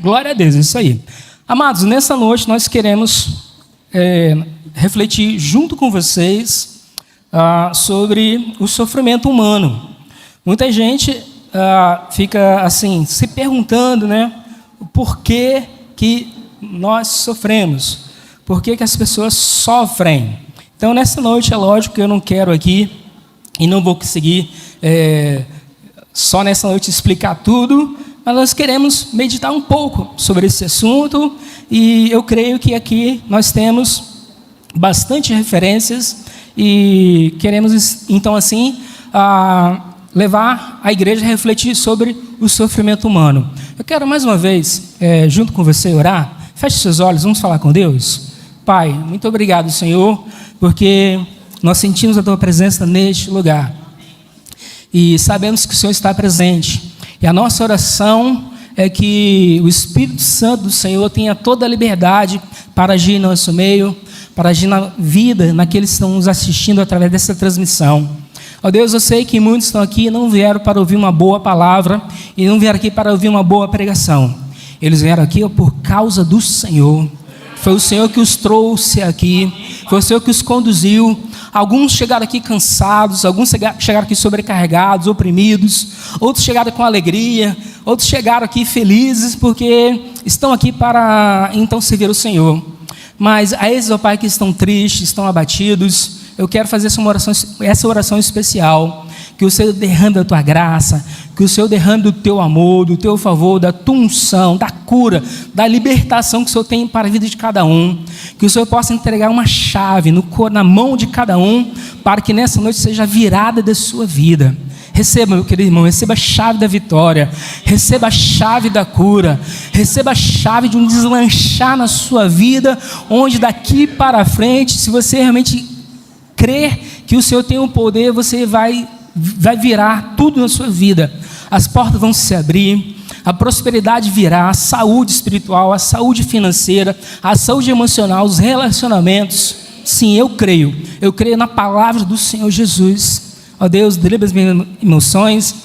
Glória a Deus, isso aí. Amados, nessa noite nós queremos refletir junto com vocês sobre o sofrimento humano. Muita gente fica assim, se perguntando, né, o porquê que nós sofremos, por que as pessoas sofrem. Então, nessa noite, é lógico que eu não quero aqui, e não vou conseguir só nessa noite explicar tudo, mas nós queremos meditar um pouco sobre esse assunto, e eu creio que aqui nós temos bastante referências, e queremos, então, assim, levar a igreja a refletir sobre o sofrimento humano. Eu quero, mais uma vez, junto com você, orar. Feche seus olhos, vamos falar com Deus. Pai, muito obrigado, Senhor, porque nós sentimos a Tua presença neste lugar. E sabemos que o Senhor está presente. E a nossa oração é que o Espírito Santo do Senhor tenha toda a liberdade para agir no nosso meio, para agir na vida, naqueles que estão nos assistindo através dessa transmissão. Ó Deus, eu sei que muitos estão aqui e não vieram para ouvir uma boa palavra, e não vieram aqui para ouvir uma boa pregação. Eles vieram aqui por causa do Senhor. Foi o Senhor que os trouxe aqui, foi o Senhor que os conduziu. Alguns chegaram aqui cansados, alguns chegaram aqui sobrecarregados, oprimidos, outros chegaram com alegria, outros chegaram aqui felizes, porque estão aqui para então servir o Senhor. Mas a esses, ó Pai, que estão tristes, estão abatidos, eu quero fazer essa oração especial, que o Senhor derrame da Tua graça, que o Senhor derrame do Teu amor, do Teu favor, da Tua unção, da cura, da libertação que o Senhor tem para a vida de cada um, que o Senhor possa entregar uma chave na mão de cada um, para que nessa noite seja a virada da sua vida. Receba, meu querido irmão, receba a chave da vitória, receba a chave da cura, receba a chave de um deslanchar na sua vida, onde daqui para frente, se você realmente crer que o Senhor tem o poder, você vai virar tudo na sua vida. As portas vão se abrir, a prosperidade virá, a saúde espiritual, a saúde financeira, a saúde emocional, os relacionamentos. Sim, eu creio na palavra do Senhor Jesus. Ó Deus, livre as minhas emoções,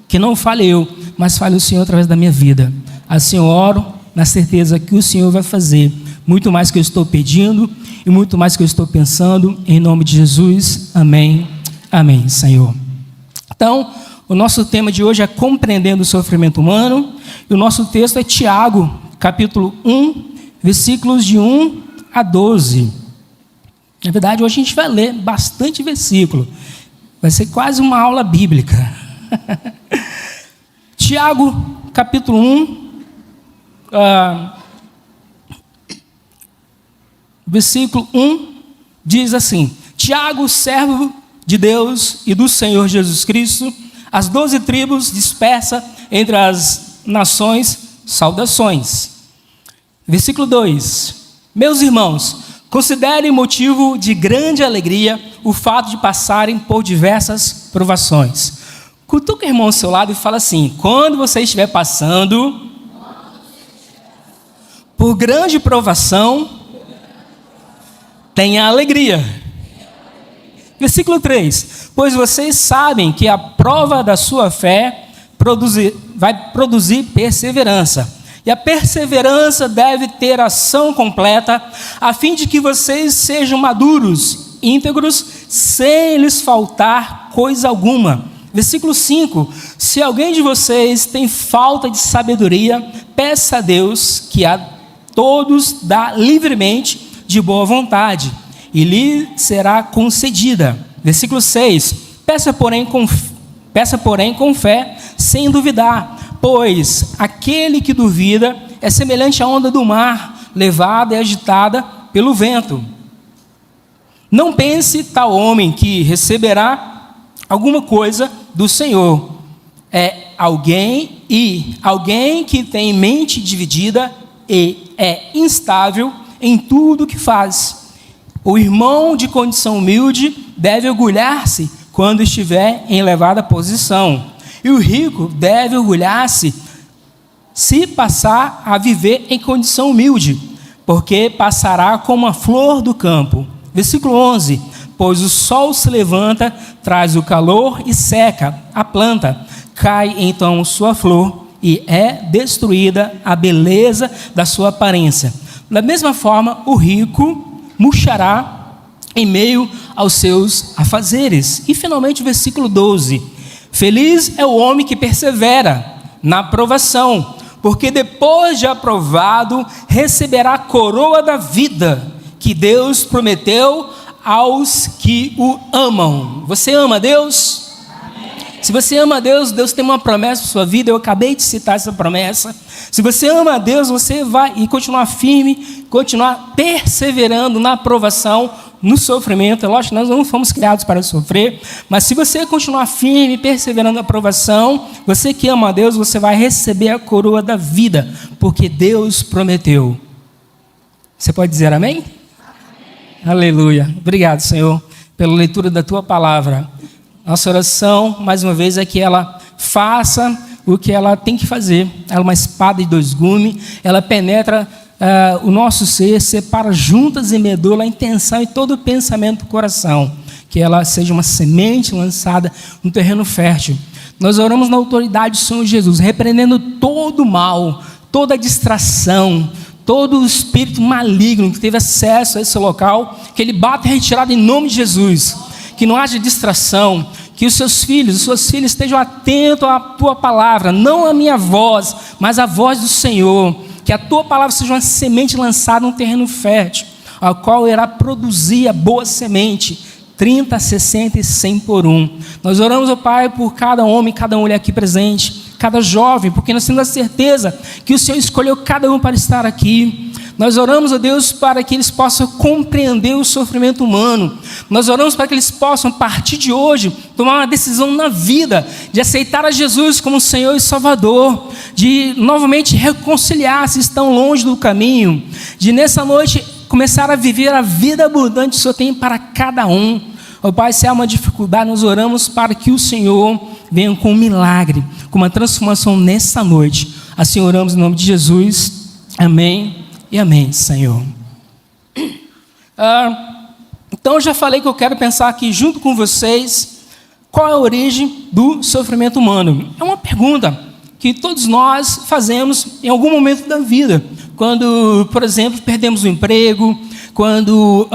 que não fale eu, mas fale o Senhor através da minha vida. Assim eu oro, na certeza que o Senhor vai fazer muito mais que eu estou pedindo e muito mais que eu estou pensando, em nome de Jesus. Amém. Amém, Senhor. Então, o nosso tema de hoje é compreendendo o sofrimento humano, e o nosso texto é Tiago, capítulo 1, versículos de 1 a 12. Na verdade, hoje a gente vai ler bastante versículo. Vai ser quase uma aula bíblica. Tiago, capítulo 1, versículo 1, diz assim: Tiago, servo de Deus e do Senhor Jesus Cristo, as 12 tribos dispersas entre as nações, saudações. Versículo 2: Meus irmãos, considerem motivo de grande alegria o fato de passarem por diversas provações. Cutuca o irmão ao seu lado e fala assim: quando você estiver passando por grande provação, tenha alegria. Versículo 3: Pois vocês sabem que a prova da sua fé vai produzir perseverança. E a perseverança deve ter ação completa, a fim de que vocês sejam maduros, íntegros, sem lhes faltar coisa alguma. Versículo 5: Se alguém de vocês tem falta de sabedoria, peça a Deus, que a todos dá livremente, de boa vontade, e lhe será concedida. Versículo 6: Peça, porém, com fé, sem duvidar, pois aquele que duvida é semelhante à onda do mar, levada e agitada pelo vento. Não pense tal homem que receberá alguma coisa do Senhor. Alguém que tem mente dividida e é instável em tudo o que faz. O irmão de condição humilde deve orgulhar-se quando estiver em elevada posição, e o rico deve orgulhar-se se passar a viver em condição humilde, porque passará como a flor do campo. Versículo 11: Pois o sol se levanta, traz o calor e seca a planta, cai então sua flor, e é destruída a beleza da sua aparência. Da mesma forma, o rico murchará em meio aos seus afazeres. E finalmente o versículo 12. Feliz é o homem que persevera na aprovação, porque depois de aprovado, receberá a coroa da vida, que Deus prometeu aos que o amam. Você ama Deus? Amém. Se você ama Deus, Deus tem uma promessa para a sua vida. Eu acabei de citar essa promessa. Se você ama Deus, você vai continuar firme, continuar perseverando na aprovação, no sofrimento. É lógico que nós não fomos criados para sofrer, mas se você continuar firme, perseverando na aprovação, você que ama a Deus, você vai receber a coroa da vida, porque Deus prometeu. Você pode dizer amém? Aleluia. Obrigado, Senhor, pela leitura da Tua Palavra. Nossa oração, mais uma vez, é que ela faça o que ela tem que fazer. Ela é uma espada de dois gumes, ela penetra o nosso ser, separa juntas e medula a intenção e todo o pensamento do coração. Que ela seja uma semente lançada no terreno fértil. Nós oramos na autoridade do Senhor Jesus, repreendendo todo o mal, toda a distração, todo o espírito maligno que teve acesso a esse local, que ele bata e retirado em nome de Jesus. Que não haja distração, que os seus filhos, suas filhas estejam atentos à Tua palavra, não à minha voz, mas à voz do Senhor. Que a Tua palavra seja uma semente lançada num terreno fértil, ao qual irá produzir a boa semente, 30, 60 e 100 por um. Nós oramos, ó Pai, por cada homem, cada mulher aqui presente, cada jovem, porque nós temos a certeza que o Senhor escolheu cada um para estar aqui. Nós oramos, ó Deus, para que eles possam compreender o sofrimento humano. Nós oramos para que eles possam, a partir de hoje, tomar uma decisão na vida, de aceitar a Jesus como Senhor e Salvador, de novamente reconciliar se estão longe do caminho, de nessa noite começar a viver a vida abundante que o Senhor tem para cada um. Ó Pai, se há uma dificuldade, nós oramos para que o Senhor venha com um milagre, com uma transformação nessa noite. Assim oramos em nome de Jesus. Amém e amém, Senhor. Então, eu já falei que eu quero pensar aqui junto com vocês qual é a origem do sofrimento humano. É uma pergunta que todos nós fazemos em algum momento da vida. Quando, por exemplo, perdemos o emprego, quando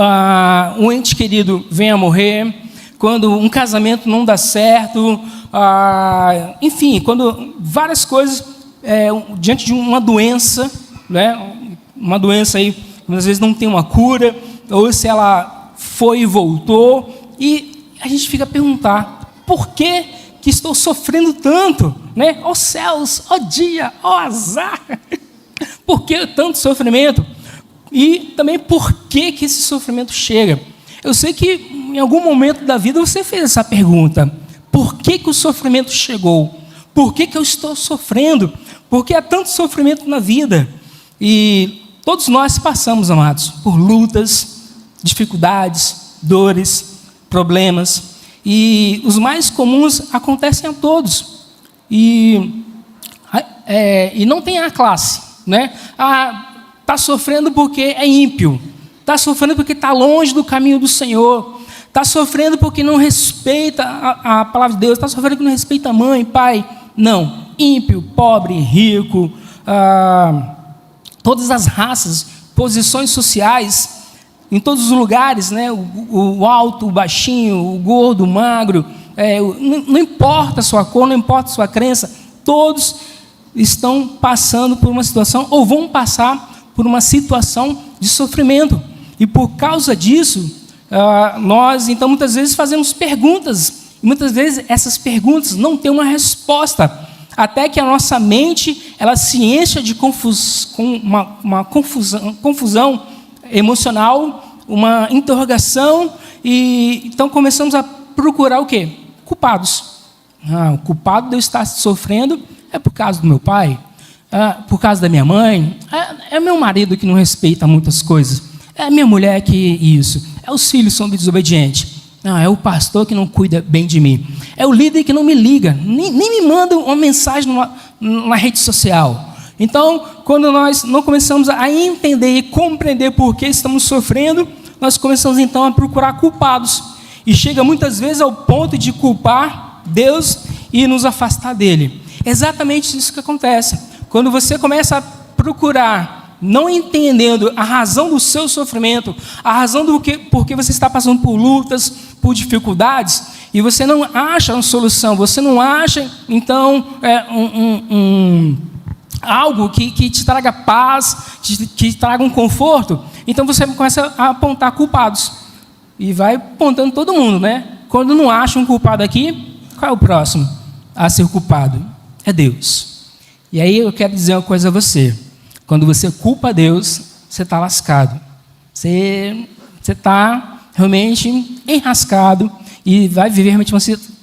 um ente querido vem a morrer, quando um casamento não dá certo, enfim, quando várias coisas, diante de uma doença, né? Uma doença aí, às vezes não tem uma cura, ou se ela foi e voltou, e a gente fica a perguntar, por que estou sofrendo tanto? Né? Ó céus, ó dia, ó azar, por que tanto sofrimento? E também por que esse sofrimento chega? Eu sei que em algum momento da vida você fez essa pergunta, por que o sofrimento chegou? Por que eu estou sofrendo? Por que há tanto sofrimento na vida? E todos nós passamos, amados, por lutas, dificuldades, dores, problemas, e os mais comuns acontecem a todos, e não tem a classe, né? Está sofrendo porque é ímpio, está sofrendo porque está longe do caminho do Senhor, está sofrendo porque não respeita a palavra de Deus, está sofrendo porque não respeita a mãe, pai. Não, ímpio, pobre, rico, todas as raças, posições sociais, em todos os lugares, né? O alto, o baixinho, o gordo, o magro, não importa a sua cor, não importa a sua crença, todos estão passando por uma situação, ou vão passar por uma situação de sofrimento. E por causa disso, nós, então, muitas vezes fazemos perguntas, e muitas vezes essas perguntas não têm uma resposta, até que a nossa mente ela se encha de uma confusão emocional, uma interrogação, e então começamos a procurar o quê? Culpados. O culpado de eu estar sofrendo é por causa do meu pai, por causa da minha mãe, é meu marido que não respeita muitas coisas, é minha mulher que isso, é os filhos que são desobedientes. É o pastor que não cuida bem de mim. É o líder que não me liga, nem me manda uma mensagem na rede social. Então, quando nós não começamos a entender e compreender por que estamos sofrendo, nós começamos então a procurar culpados. E chega muitas vezes ao ponto de culpar Deus e nos afastar dele. É exatamente isso que acontece. Quando você começa a procurar, não entendendo a razão do seu sofrimento, a razão do porque você está passando por lutas, por dificuldades, e você não acha uma solução, você não acha, então, algo que te traga paz, que te traga um conforto, então você começa a apontar culpados. E vai apontando todo mundo, né? Quando não acha um culpado aqui, qual é o próximo a ser culpado? É Deus. E aí eu quero dizer uma coisa a você. Quando você culpa Deus, você está lascado. Você está realmente enrascado e vai viver realmente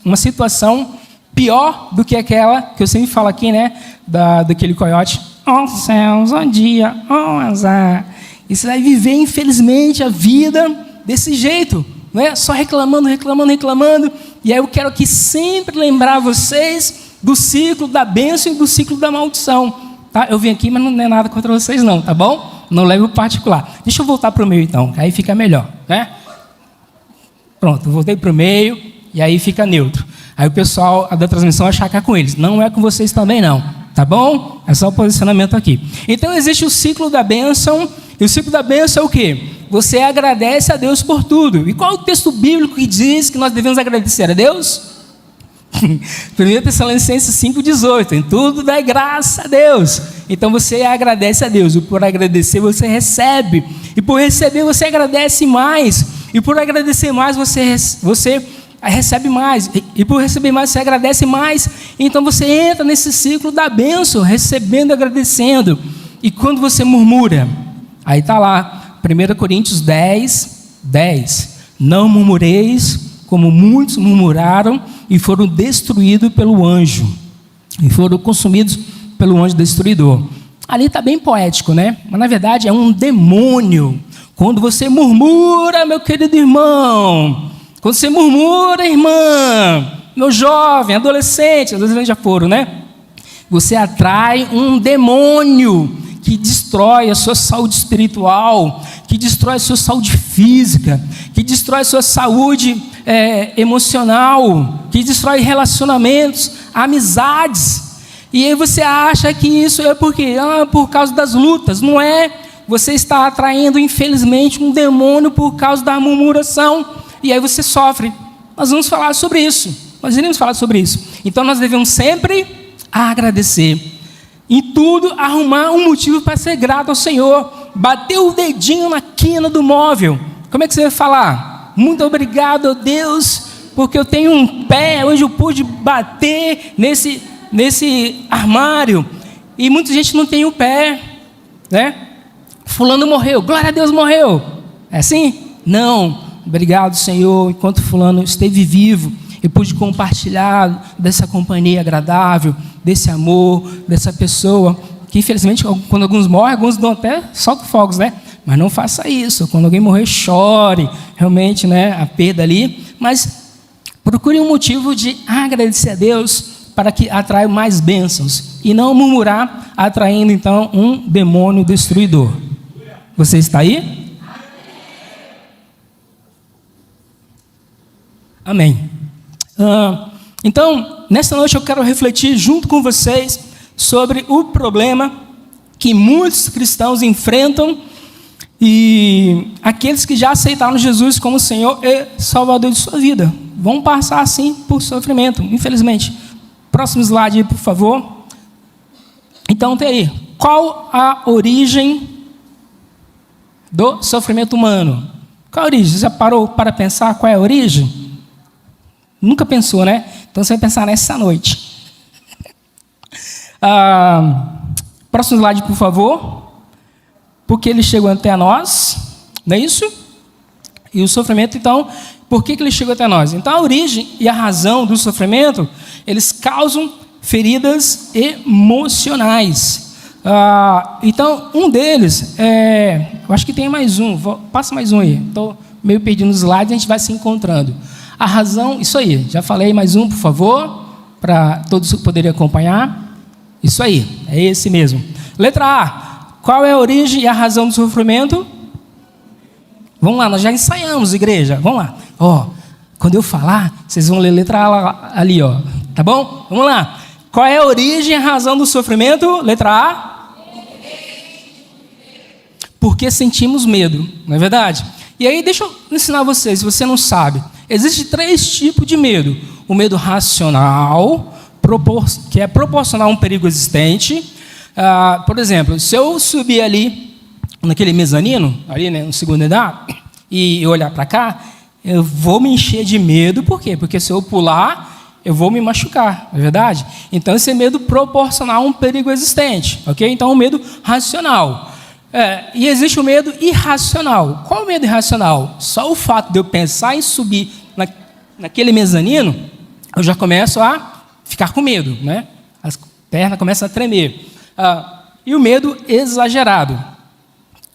uma situação pior do que aquela que eu sempre falo aqui, né? Daquele coiote. Oh céus, oh dia, oh azar. E você vai viver, infelizmente, a vida desse jeito, né? Só reclamando. E aí eu quero aqui sempre lembrar vocês do ciclo da bênção e do ciclo da maldição. Tá? Eu vim aqui, mas não é nada contra vocês não, tá bom? Não leve o particular. Deixa eu voltar para o meio então, que aí fica melhor, né? Pronto, eu voltei para o meio e aí fica neutro. Aí o pessoal da transmissão vai achar que é com eles. Não é com vocês também não, tá bom? É só o posicionamento aqui. Então existe o ciclo da bênção, e o ciclo da bênção é o quê? Você agradece a Deus por tudo. E qual é o texto bíblico que diz que nós devemos agradecer a Deus? 1 Tessalonicenses 5,18, em tudo dá graça a Deus. Então você agradece a Deus, e por agradecer você recebe, e por receber você agradece mais, e por agradecer mais você recebe mais, e por receber mais você agradece mais. Então você entra nesse ciclo da bênção, recebendo e agradecendo. E quando você murmura, aí está lá 1 Coríntios 10, não murmureis como muitos murmuraram e foram destruídos pelo anjo, e foram consumidos pelo anjo destruidor. Ali está bem poético, né? Mas na verdade é um demônio. Quando você murmura, meu querido irmão, quando você murmura, irmã, meu jovem, adolescente já foram, né? Você atrai um demônio que destrói a sua saúde espiritual, que destrói a sua saúde física, que destrói a sua saúde emocional, que destrói relacionamentos, amizades. E aí você acha que isso é por causa das lutas. Não é. Você está atraindo, infelizmente, um demônio por causa da murmuração. E aí você sofre. Nós vamos falar sobre isso. Nós iremos falar sobre isso. Então nós devemos sempre agradecer. Em tudo, arrumar um motivo para ser grato ao Senhor. Bater o dedinho na quina do móvel. Como é que você vai falar? Muito obrigado, Deus, porque eu tenho um pé onde eu pude bater nesse armário. E muita gente não tem o pé, né? Fulano morreu, glória a Deus, morreu. É assim? Não. Obrigado, Senhor, enquanto fulano esteve vivo, eu pude compartilhar dessa companhia agradável, desse amor, dessa pessoa, que infelizmente, quando alguns morrem, alguns dão até soltam fogos, né? Mas não faça isso. Quando alguém morrer, chore, realmente, né? A perda ali. Mas procure um motivo de agradecer a Deus para que atraia mais bênçãos. E não murmurar, atraindo, então, um demônio destruidor. Você está aí? Amém. Então, nesta noite eu quero refletir junto com vocês sobre o problema que muitos cristãos enfrentam e aqueles que já aceitaram Jesus como Senhor e Salvador de sua vida vão passar assim por sofrimento, infelizmente. Próximo slide aí, por favor. Então, tem aí. Qual a origem do sofrimento humano? Qual a origem? Você já parou para pensar qual é a origem? Nunca pensou, né? Então você vai pensar nessa noite. Próximo slide, por favor. Porque ele chegou até nós, não é isso? E o sofrimento, então, por que ele chegou até nós? Então, a origem e a razão do sofrimento, eles causam feridas emocionais. Então, um deles, eu acho que tem mais um, passa mais um aí. Estou meio perdido nos slides, a gente vai se encontrando. A razão, isso aí, já falei, mais um, por favor, para todos poderem acompanhar. Isso aí, é esse mesmo. Letra A, qual é a origem e a razão do sofrimento? Vamos lá, nós já ensaiamos, igreja, vamos lá. Quando eu falar, vocês vão ler letra A ali, tá bom? Vamos lá. Qual é a origem e a razão do sofrimento? Letra A. Porque sentimos medo, não é verdade? E aí, deixa eu ensinar vocês, se você não sabe. Existem 3 tipos de medo. O medo racional, que é proporcional a um perigo existente. Por exemplo, se eu subir ali, naquele mezanino, ali, né, no segundo andar, e eu olhar para cá, eu vou me encher de medo. Por quê? Porque se eu pular, eu vou me machucar, não é verdade? Então, esse é medo proporcional a um perigo existente, ok? Então, o medo racional. E existe o medo irracional. Qual é o medo irracional? Só o fato de eu pensar em subir naquele mezanino, eu já começo a ficar com medo, né? As pernas começam a tremer. E o medo exagerado,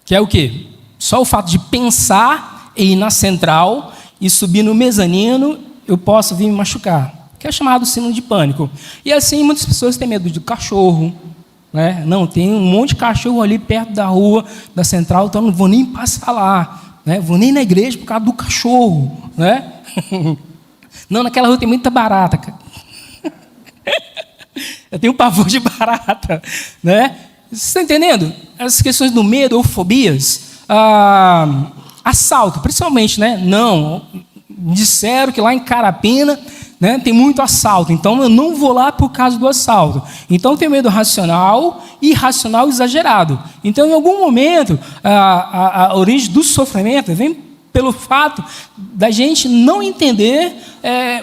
que é o quê? Só o fato de pensar em ir na central e subir no mezanino, eu posso vir me machucar, que é chamado síndrome de pânico. E assim, muitas pessoas têm medo do cachorro, né? Não, tem um monte de cachorro ali perto da rua, da central, então eu não vou nem passar lá, né? Vou nem na igreja por causa do cachorro, né? Não, naquela rua tem muita barata, cara. Eu tenho pavor de barata, né? Você está entendendo? As questões do medo ou fobias, assalto, principalmente, né? Não, disseram que lá em Carapina, né, tem muito assalto, então eu não vou lá por causa do assalto. Então tem medo racional e irracional exagerado. Então, em algum momento, a origem do sofrimento vem pelo fato da gente não entender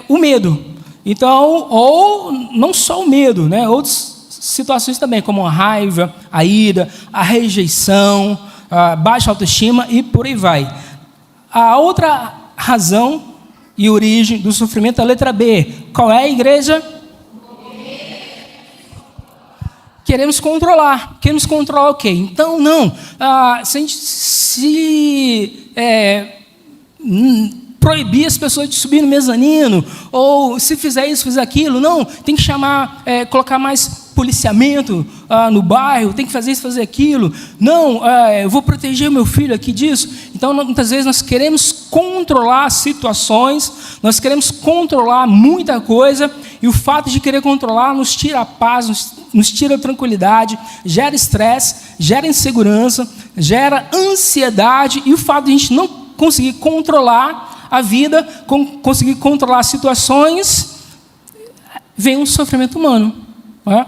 o medo. Então, ou não só o medo, né, outras situações também, como a raiva, a ira, a rejeição, a baixa autoestima e por aí vai. A outra razão e origem do sofrimento é a letra B. Qual é a igreja? Queremos controlar. Queremos controlar o quê? Então, não. Se a gente proibir as pessoas de subir no mezanino, ou se fizer isso, fizer aquilo, não. Tem que chamar, colocar mais policiamento no bairro, tem que fazer isso, fazer aquilo. Não, eu vou proteger o meu filho aqui disso. Então, muitas vezes nós queremos controlar situações, nós queremos controlar muita coisa, e o fato de querer controlar nos tira a paz, nos tira a tranquilidade, gera estresse, gera insegurança, gera ansiedade, e o fato de a gente não conseguir controlar a vida, conseguir controlar as situações, vem um sofrimento humano, né?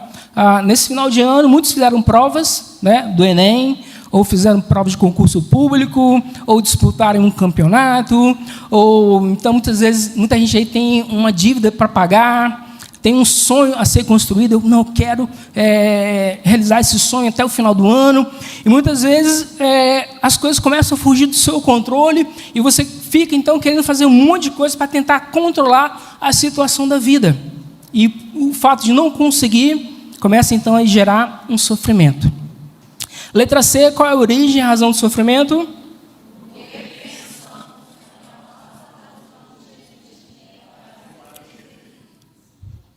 Nesse final de ano, muitos fizeram provas, né, do Enem, ou fizeram provas de concurso público, ou disputaram um campeonato, ou então muitas vezes muita gente aí tem uma dívida para pagar, tem um sonho a ser construído, eu não quero realizar esse sonho até o final do ano, e muitas vezes as coisas começam a fugir do seu controle, e você fica então querendo fazer um monte de coisa para tentar controlar a situação da vida, e o fato de não conseguir começa então a gerar um sofrimento. Letra C, qual é a origem e a razão do sofrimento?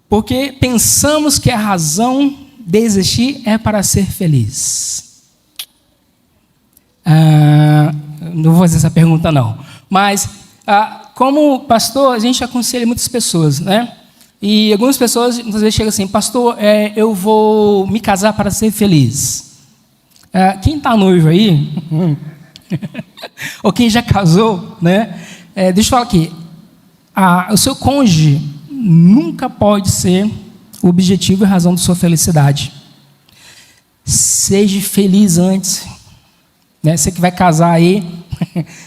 Porque pensamos que a razão de existir é para ser feliz. Não vou fazer essa pergunta não. Mas, como pastor, a gente aconselha muitas pessoas, né? E algumas pessoas, muitas vezes, chegam assim, pastor, eu vou me casar para ser feliz. Quem está noivo aí, ou quem já casou, né? Deixa eu falar aqui, o seu cônjuge nunca pode ser o objetivo e a razão de sua felicidade. Seja feliz antes, né? Você que vai casar aí,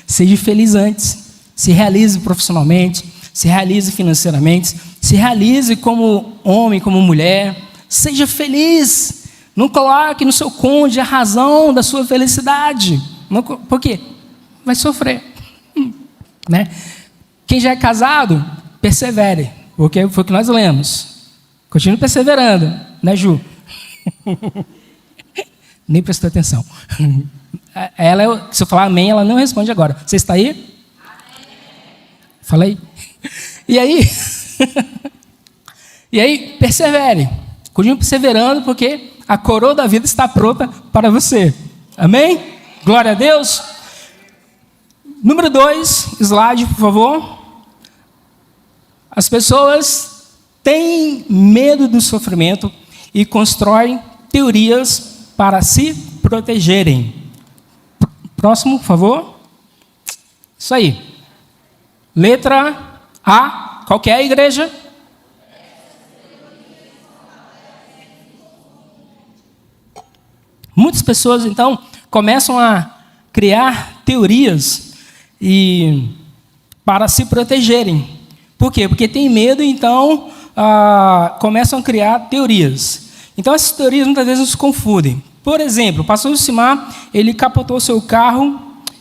seja feliz antes, se realize profissionalmente, se realize financeiramente, se realize como homem, como mulher, seja feliz. Não coloque no seu cônjuge a razão da sua felicidade. Por quê? Vai sofrer. Né? Quem já é casado, persevere, porque foi o que nós lemos. Continue perseverando, né, Ju? Nem prestou atenção. Se eu falar amém, ela não responde agora. Você está aí? Amém. Falei? E aí, persevere. Continue perseverando, porque a coroa da vida está pronta para você. Amém? Glória a Deus. Número 2, slide, por favor. As pessoas têm medo do sofrimento e constroem teorias para se protegerem. Próximo, por favor. Isso aí. Letra A. Qual que é a igreja? Muitas pessoas, então, começam a criar teorias para se protegerem. Por quê? Porque tem medo, então começam a criar teorias. Então, essas teorias muitas vezes nos confundem. Por exemplo, o pastor Josimar, ele capotou seu carro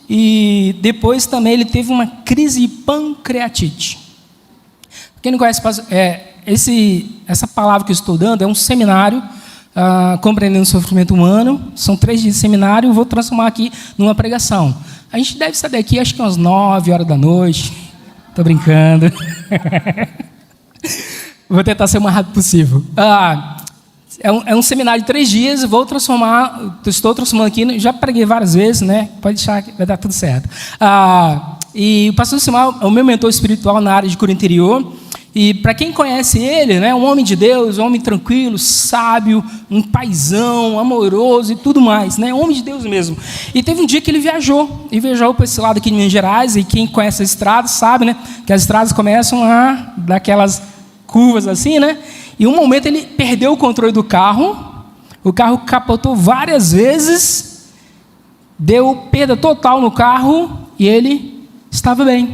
e depois também ele teve uma crise de pancreatite. Quem não conhece, essa palavra que eu estou dando é um seminário compreendendo o sofrimento humano. São 3 dias de seminário, eu vou transformar aqui numa pregação. A gente deve sair daqui, acho que umas 9 horas da noite. Estou brincando. Vou tentar ser o mais rápido possível. É um seminário de 3 dias, estou transformando aqui, já preguei várias vezes, né? Pode deixar que vai dar tudo certo. E o pastor Simão é o meu mentor espiritual na área de cura interior. E para quem conhece ele, né, um homem de Deus, um homem tranquilo, sábio, um paizão, amoroso e tudo mais, né, um homem de Deus mesmo. E teve um dia que ele viajou para esse lado aqui de Minas Gerais, e quem conhece a estrada sabe, né, que as estradas começam a dar aquelas curvas assim, né, e um momento ele perdeu o controle do carro, o carro capotou várias vezes, deu perda total no carro e ele estava bem,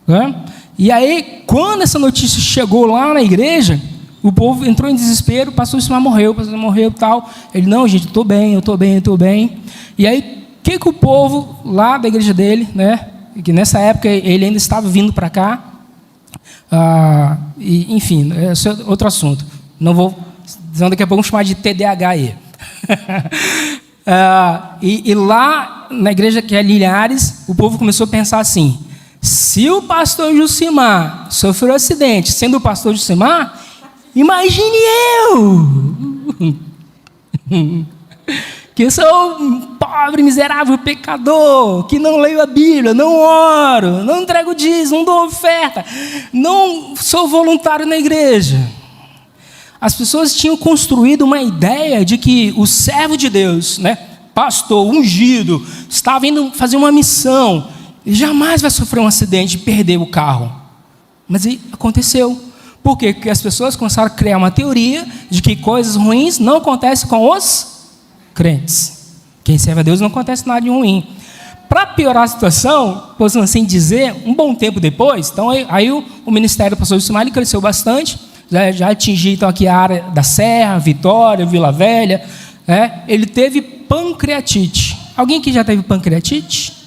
né? E aí, quando essa notícia chegou lá na igreja, o povo entrou em desespero, o pastor Josimar morreu e tal. Ele, não, gente, eu estou bem. E aí, o que o povo lá da igreja dele, né, que nessa época ele ainda estava vindo para cá, enfim, esse é outro assunto. Não vou, daqui a pouco vamos chamar de TDAH aí. E lá na igreja que é Linhares, o povo começou a pensar assim: se o pastor Josimar sofreu um acidente sendo o pastor Josimar, imagine eu, que sou um pobre, miserável pecador, que não leio a Bíblia, não oro, não entrego dízimo, não dou oferta, não sou voluntário na igreja. As pessoas tinham construído uma ideia de que o servo de Deus, né, pastor ungido, estava indo fazer uma missão, e jamais vai sofrer um acidente e perder o carro. Mas aí aconteceu. Por quê? Porque as pessoas começaram a criar uma teoria de que coisas ruins não acontecem com os crentes. Quem serve a Deus não acontece nada de ruim. Para piorar a situação, posso assim dizer, um bom tempo depois, então aí o ministério do pastor Josimar cresceu bastante, já atingiu então aqui a área da Serra, Vitória, Vila Velha. Ele teve pancreatite. Alguém que já teve pancreatite?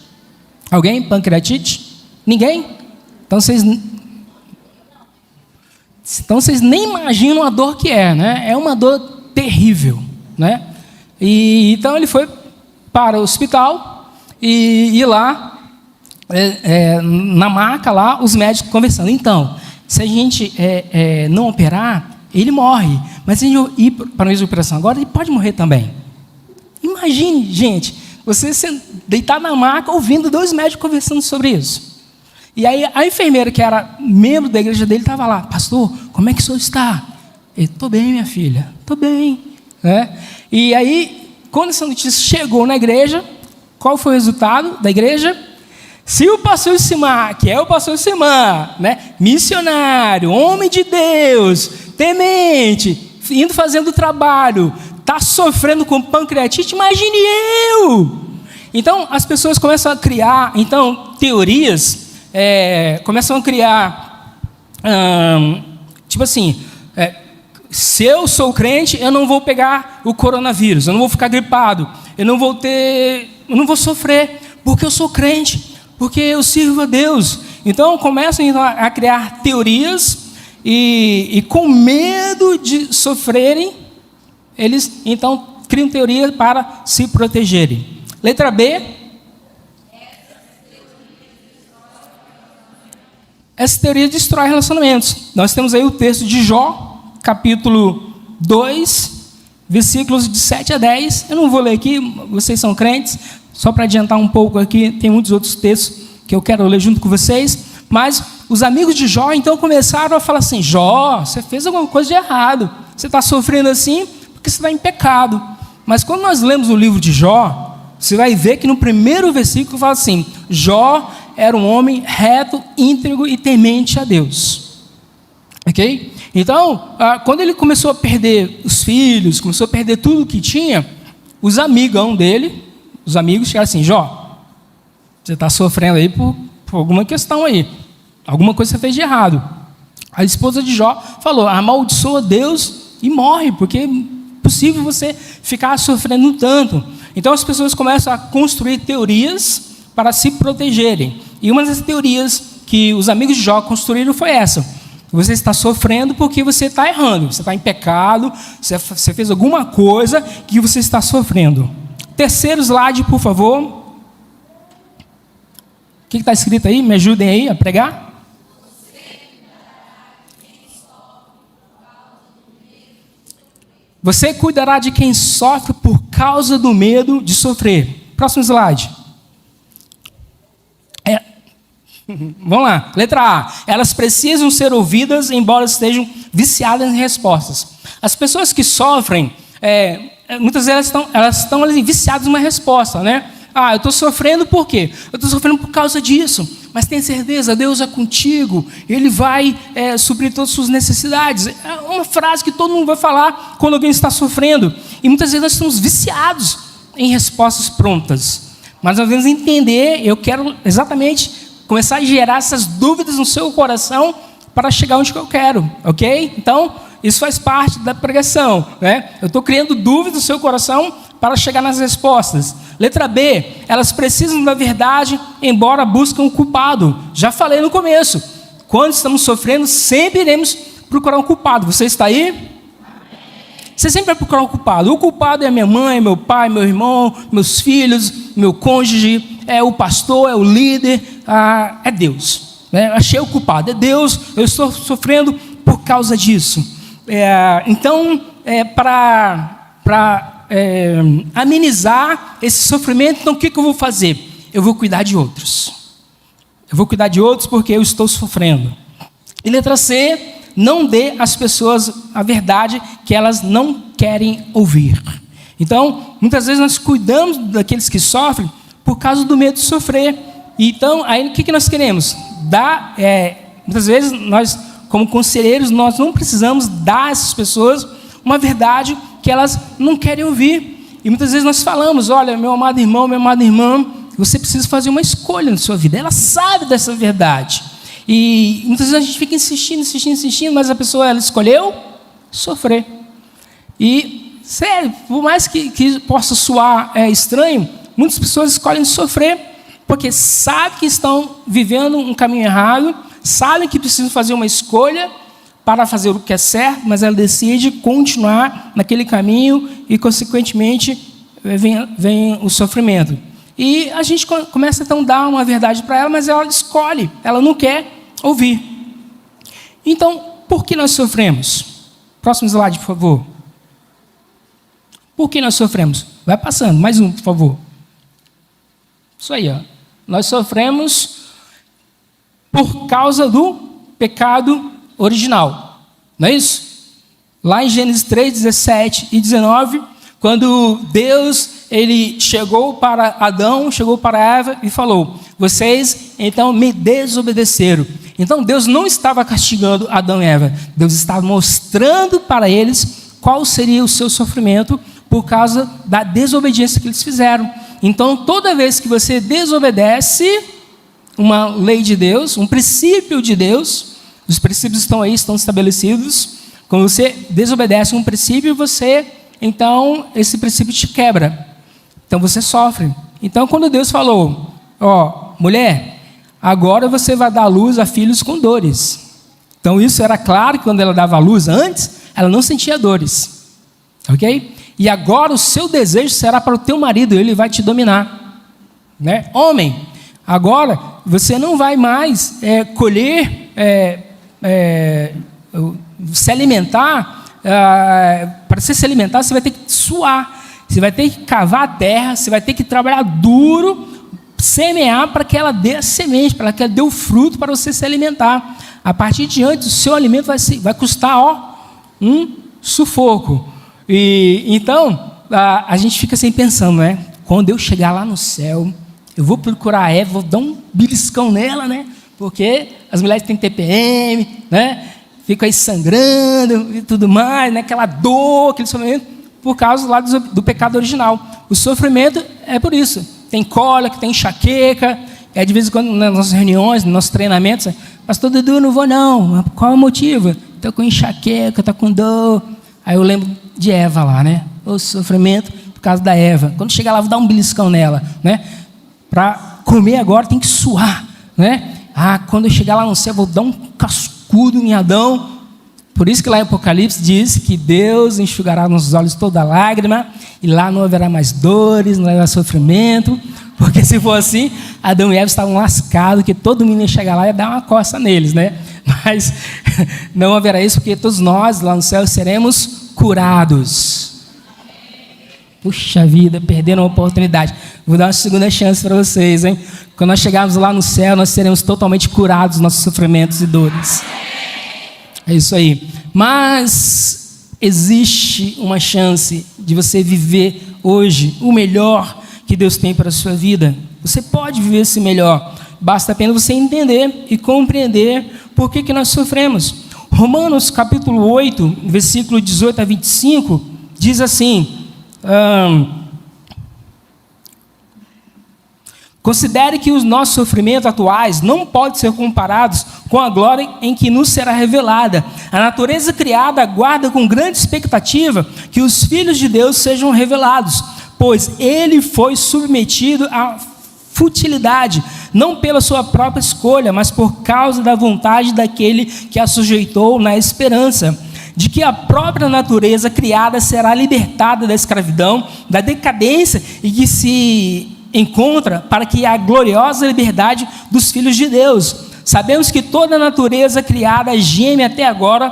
Alguém? Pancreatite? Ninguém? Então vocês nem imaginam a dor que é, né? É uma dor terrível, né? E então ele foi para o hospital e lá, na maca lá, os médicos conversando. Então, se a gente não operar, ele morre. Mas se a gente ir para a mesa de operação agora, ele pode morrer também. Imagine, gente, você deitar na maca ouvindo 2 médicos conversando sobre isso. E aí a enfermeira, que era membro da igreja dele, estava lá: pastor, como é que o senhor está? Ele: estou bem, minha filha, estou bem. E aí, quando essa notícia chegou na igreja, qual foi o resultado da igreja? Se o pastor Josimar, que é o pastor Josimar, né, missionário, homem de Deus, temente, indo fazendo o trabalho, está sofrendo com pancreatite, imagine eu! Então, as pessoas começam a criar, então, teorias, começam a criar, tipo assim, se eu sou crente, eu não vou pegar o coronavírus, eu não vou ficar gripado, eu não vou sofrer, porque eu sou crente, porque eu sirvo a Deus. Então, começam então, a criar teorias e com medo de sofrerem, eles então criam teorias para se protegerem. Letra B. Essa teoria destrói relacionamentos. Nós temos aí o texto de Jó, capítulo 2, versículos de 7 a 10. Eu não vou ler aqui, vocês são crentes. Só para adiantar um pouco aqui, tem muitos outros textos que eu quero ler junto com vocês. Mas os amigos de Jó, então, começaram a falar assim: Jó, você fez alguma coisa de errado. Você está sofrendo assim porque você está em pecado. Mas quando nós lemos o livro de Jó, você vai ver que no primeiro versículo fala assim: Jó era um homem reto, íntegro e temente a Deus. Ok? Então, quando ele começou a perder os filhos, começou a perder tudo que tinha, os amigão dele, os amigos chegaram assim: Jó, você está sofrendo aí por alguma questão aí. Alguma coisa você fez de errado. A esposa de Jó falou: amaldiçoa Deus e morre, porque é impossível você ficar sofrendo tanto. Então as pessoas começam a construir teorias para se protegerem. E uma das teorias que os amigos de Jó construíram foi essa: você está sofrendo porque você está errando, você está em pecado, você fez alguma coisa que você está sofrendo. Terceiro slide, por favor. O que está escrito aí? Me ajudem aí a pregar. Você cuidará de quem sofre por causa do medo de sofrer. Próximo slide. Vamos lá. Letra A. Elas precisam ser ouvidas, embora estejam viciadas em respostas. As pessoas que sofrem, muitas vezes elas estão ali, viciadas em uma resposta, né? Eu estou sofrendo por quê? Eu estou sofrendo por causa disso. Mas tenha certeza, Deus é contigo. Ele vai suprir todas as suas necessidades. É uma frase que todo mundo vai falar quando alguém está sofrendo. E muitas vezes nós estamos viciados em respostas prontas. Mas nós devemos entender, eu quero exatamente começar a gerar essas dúvidas no seu coração para chegar onde eu quero, ok? Então, isso faz parte da pregação, né? Eu estou criando dúvidas no seu coração para chegar nas respostas. Letra B, elas precisam da verdade, embora buscam o culpado. Já falei no começo, quando estamos sofrendo, sempre iremos procurar um culpado. Você está aí? Você sempre vai procurar um culpado. O culpado é minha mãe, meu pai, meu irmão, meus filhos, meu cônjuge, é o pastor, é o líder, é Deus. Né? Achei o culpado, é Deus, eu estou sofrendo por causa disso. Então, para amenizar esse sofrimento, então o que eu vou fazer? Eu vou cuidar de outros. Eu vou cuidar de outros porque eu estou sofrendo. E letra C, não dê às pessoas a verdade que elas não querem ouvir. Então, muitas vezes nós cuidamos daqueles que sofrem por causa do medo de sofrer. Então, aí o que nós queremos? Muitas vezes nós, como conselheiros, nós não precisamos dar a essas pessoas uma verdade que elas não querem ouvir. E muitas vezes nós falamos: olha, meu amado irmão, minha amada irmã, você precisa fazer uma escolha na sua vida. Ela sabe dessa verdade. E muitas vezes a gente fica insistindo, mas a pessoa, ela escolheu sofrer. E, sério, por mais que possa soar estranho, muitas pessoas escolhem sofrer porque sabem que estão vivendo um caminho errado, sabem que precisam fazer uma escolha para fazer o que é certo, mas ela decide continuar naquele caminho e, consequentemente, vem o sofrimento. E a gente começa, então, a dar uma verdade para ela, mas ela escolhe, ela não quer ouvir. Então, por que nós sofremos? Próximo slide, por favor. Por que nós sofremos? Vai passando, mais um, por favor. Isso aí, ó. Nós sofremos por causa do pecado original, não é isso? Lá em Gênesis 3, 17 e 19, quando Deus ele chegou para Adão, chegou para Eva e falou: vocês então me desobedeceram. Então Deus não estava castigando Adão e Eva, Deus estava mostrando para eles qual seria o seu sofrimento por causa da desobediência que eles fizeram. Então, toda vez que você desobedece uma lei de Deus, um princípio de Deus, os princípios estão aí, estão estabelecidos. Quando você desobedece um princípio, então, esse princípio te quebra. Então, você sofre. Então, quando Deus falou: mulher, agora você vai dar luz a filhos com dores. Então, isso era claro que quando ela dava luz antes, ela não sentia dores. Ok? E agora o seu desejo será para o teu marido, ele vai te dominar. Né? Homem, agora você não vai mais colher, se alimentar. Para você se alimentar, você vai ter que suar, você vai ter que cavar a terra, você vai ter que trabalhar duro semear para que ela dê a semente, para que ela dê o fruto para você se alimentar. A partir de diante, o seu alimento vai custar um sufoco. E então, a gente fica assim pensando, né? Quando eu chegar lá no céu, eu vou procurar a Eva, vou dar um beliscão nela, né? Porque as mulheres têm TPM, né? Ficam aí sangrando e tudo mais, né? Aquela dor, aquele sofrimento, por causa lá do pecado original. O sofrimento é por isso. Tem cólica, tem enxaqueca. De vez em quando, nas nossas reuniões, nos nossos treinamentos, pastor Dudu, não vou não. Qual é o motivo? Estou com enxaqueca, estou com dor. Aí eu lembro de Eva lá, né? O sofrimento por causa da Eva. Quando chegar lá, vou dar um beliscão nela, né? Para comer agora tem que suar, né? Quando eu chegar lá no céu, vou dar um cascudo em Adão. Por isso que lá em Apocalipse diz que Deus enxugará nos olhos toda lágrima, e lá não haverá mais dores, não haverá sofrimento, porque se for assim, Adão e Eva estavam lascados, que todo mundo ia chegar lá e ia dar uma coça neles, né? Mas não haverá isso, porque todos nós lá no céu seremos curados. Puxa vida, perderam a oportunidade. Vou dar uma segunda chance para vocês, hein? Quando nós chegarmos lá no céu, nós seremos totalmente curados dos nossos sofrimentos e dores. É isso aí. Mas existe uma chance de você viver hoje o melhor que Deus tem para a sua vida. Você pode viver esse melhor. Basta apenas você entender e compreender por que nós sofremos. Romanos capítulo 8, versículo 18 a 25, diz assim... Considere que os nossos sofrimentos atuais não podem ser comparados com a glória em que nos será revelada. A natureza criada aguarda com grande expectativa que os filhos de Deus sejam revelados, pois ele foi submetido à futilidade, não pela sua própria escolha, mas por causa da vontade daquele que a sujeitou, na esperança de que a própria natureza criada será libertada da escravidão, da decadência e que se encontra para que a gloriosa liberdade dos filhos de Deus. Sabemos que toda a natureza criada geme até agora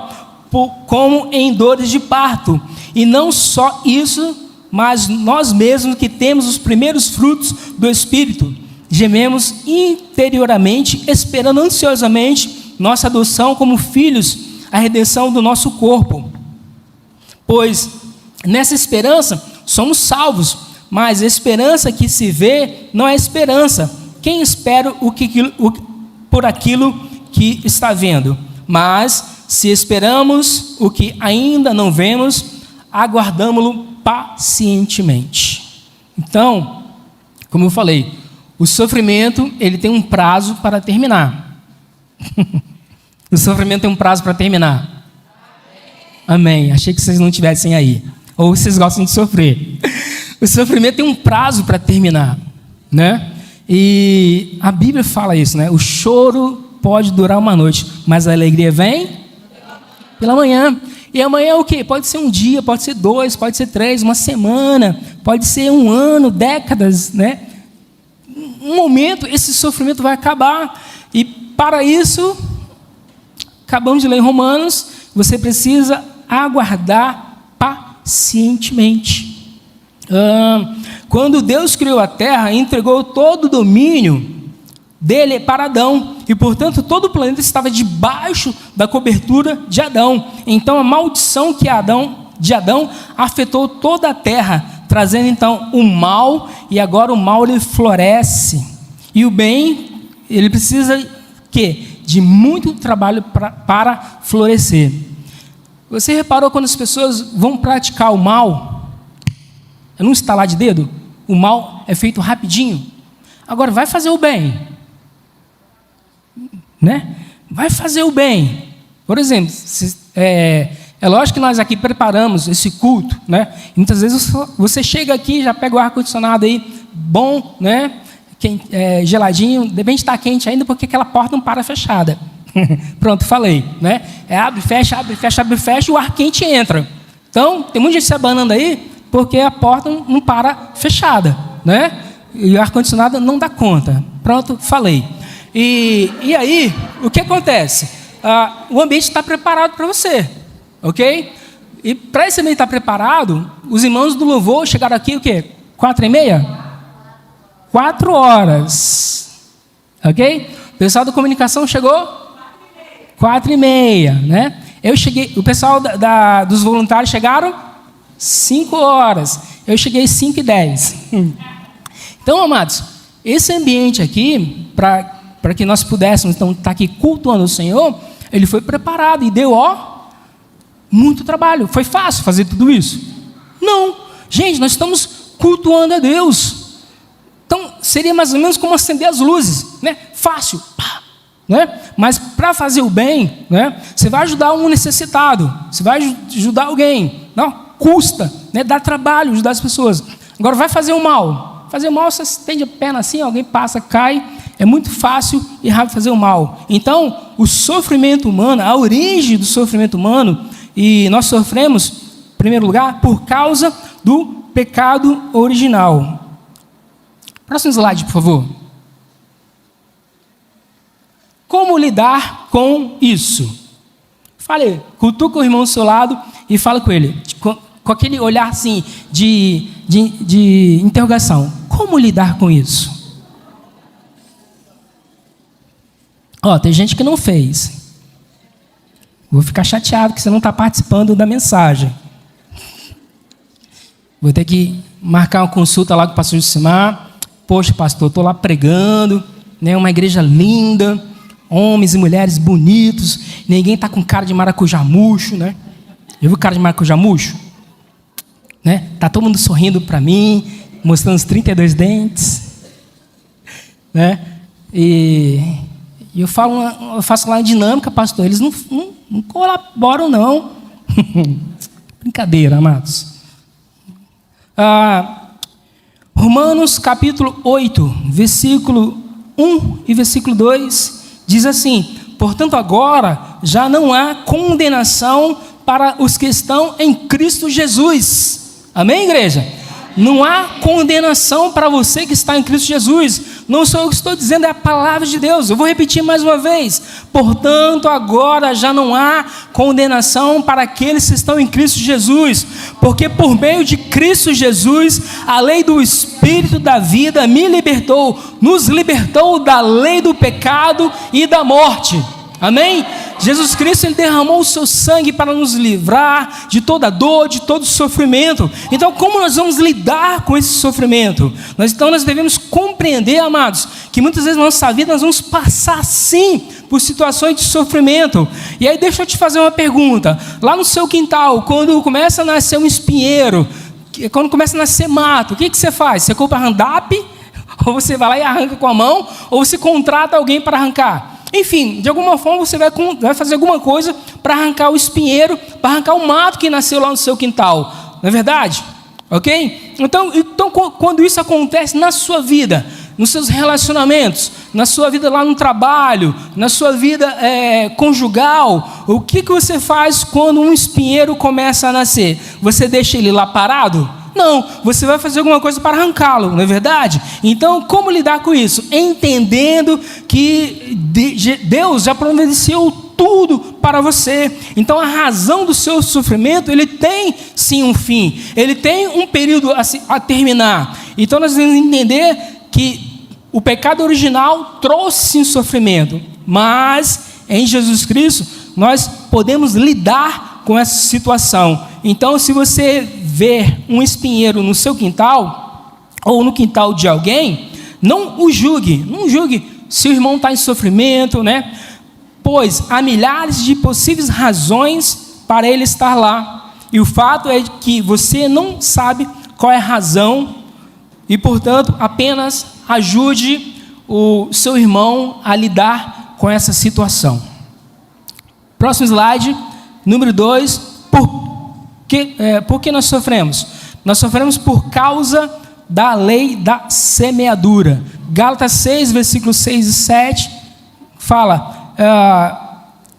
como em dores de parto. E não só isso, mas nós mesmos que temos os primeiros frutos do Espírito, gememos interiormente, esperando ansiosamente nossa adoção como filhos, a redenção do nosso corpo. Pois nessa esperança somos salvos, mas a esperança que se vê não é esperança. Quem espera por aquilo que está vendo? Mas se esperamos o que ainda não vemos, aguardamo-lo pacientemente. Então, como eu falei, o sofrimento ele tem um prazo para terminar. O sofrimento tem um prazo para terminar. Amém. Achei que vocês não estivessem aí. Ou vocês gostam de sofrer. O sofrimento tem um prazo para terminar, né? E a Bíblia fala isso, né? O choro pode durar uma noite, mas a alegria vem pela manhã. E amanhã é o quê? Pode ser um dia, pode ser 2, pode ser 3, uma semana, pode ser um ano, décadas, né? Um momento, esse sofrimento vai acabar. E para isso, acabamos de ler em Romanos, você precisa aguardar pacientemente. Quando Deus criou a terra, entregou todo o domínio dele para Adão, e portanto todo o planeta estava debaixo da cobertura de Adão. Então a maldição de Adão afetou toda a terra, trazendo então o mal, e agora o mal ele floresce, e o bem ele precisa de muito trabalho para florescer. Você reparou quando as pessoas vão praticar o mal? É num estalar de dedo, o mal é feito rapidinho. Agora vai fazer o bem, né? Vai fazer o bem. Por exemplo, é lógico que nós aqui preparamos esse culto, né? E muitas vezes você chega aqui, já pega o ar-condicionado aí, bom, né? Geladinho, de repente está quente ainda porque aquela porta não para fechada. Pronto, falei, né? Abre, fecha, abre, fecha, abre, fecha, e o ar quente entra. Então, tem muita gente se abanando aí, porque a porta não para fechada, né? E o ar-condicionado não dá conta. Pronto, falei. E aí, o que acontece? O ambiente está preparado para você, ok? E para esse ambiente estar preparado, os irmãos do louvor chegaram aqui, o quê? 4h30? 4 horas. Ok? O pessoal da comunicação chegou? 4h30, né? Eu cheguei, o pessoal dos voluntários chegaram 5 horas. Eu cheguei 5h10. Então, amados, esse ambiente aqui, para que nós pudéssemos então estar aqui cultuando o Senhor, ele foi preparado e deu, muito trabalho. Foi fácil fazer tudo isso? Não. Gente, nós estamos cultuando a Deus. Então, seria mais ou menos como acender as luzes, né? Fácil, pá, né? Mas para fazer o bem, né? Você vai ajudar um necessitado, você vai ajudar alguém, não, custa, né? Dá trabalho ajudar as pessoas. Agora vai fazer o mal. Fazer o mal, você estende a perna assim, alguém passa, cai. É muito fácil e rápido fazer o mal. Então, o sofrimento humano, a origem do sofrimento humano, e nós sofremos, em primeiro lugar, por causa do pecado original. Próximo slide, por favor. Como lidar com isso? Fale, cutuca o irmão do seu lado e fala com ele, com aquele olhar assim de interrogação. Como lidar com isso? Tem gente que não fez. Vou ficar chateado que você não está participando da mensagem. Vou ter que marcar uma consulta lá com o pastor Jusimar. Poxa, pastor, estou lá pregando, né, uma igreja linda, homens e mulheres bonitos, ninguém está com cara de maracujá murcho, né? Já viu cara de maracujá murcho? Né? Tá todo mundo sorrindo para mim, mostrando os 32 dentes, né? E eu faço lá uma dinâmica, pastor, eles não colaboram, não. Brincadeira, amados. Romanos capítulo 8, versículo 1 e versículo 2, diz assim: portanto agora já não há condenação para os que estão em Cristo Jesus. Amém, igreja? Não há condenação para você que está em Cristo Jesus. Não sou eu que estou dizendo, é a palavra de Deus. Eu vou repetir mais uma vez. Portanto, agora já não há condenação para aqueles que estão em Cristo Jesus. Porque por meio de Cristo Jesus, a lei do Espírito da vida me libertou, nos libertou da lei do pecado e da morte. Amém? Jesus Cristo, Ele derramou o seu sangue para nos livrar de toda dor, de todo sofrimento. Então, como nós vamos lidar com esse sofrimento? Então, nós devemos compreender, amados, que muitas vezes na nossa vida nós vamos passar, sim, por situações de sofrimento. E aí, deixa eu te fazer uma pergunta. Lá no seu quintal, quando começa a nascer um espinheiro, quando começa a nascer mato, o que você faz? Você compra Roundup? Ou você vai lá e arranca com a mão? Ou você contrata alguém para arrancar? Enfim, de alguma forma você vai fazer alguma coisa para arrancar o espinheiro, para arrancar o mato que nasceu lá no seu quintal. Não é verdade? Ok? Então, quando isso acontece na sua vida, nos seus relacionamentos, na sua vida lá no trabalho, na sua vida conjugal, o que você faz quando um espinheiro começa a nascer? Você deixa ele lá parado? Não, você vai fazer alguma coisa para arrancá-lo, não é verdade? Então, como lidar com isso? Entendendo que Deus já providenciou tudo para você. Então, a razão do seu sofrimento, ele tem sim um fim. Ele tem um período a terminar. Então, nós devemos entender que o pecado original trouxe sim sofrimento. Mas, em Jesus Cristo, nós podemos lidar com essa situação. Então, se você ver um espinheiro no seu quintal, ou no quintal de alguém, não o julgue. Não julgue se o irmão está em sofrimento, né? Pois há milhares de possíveis razões para ele estar lá. E o fato é que você não sabe qual é a razão e, portanto, apenas ajude o seu irmão a lidar com essa situação. Próximo slide, número 2. Por que nós sofremos? Nós sofremos por causa da lei da semeadura. Gálatas 6, versículos 6 e 7, fala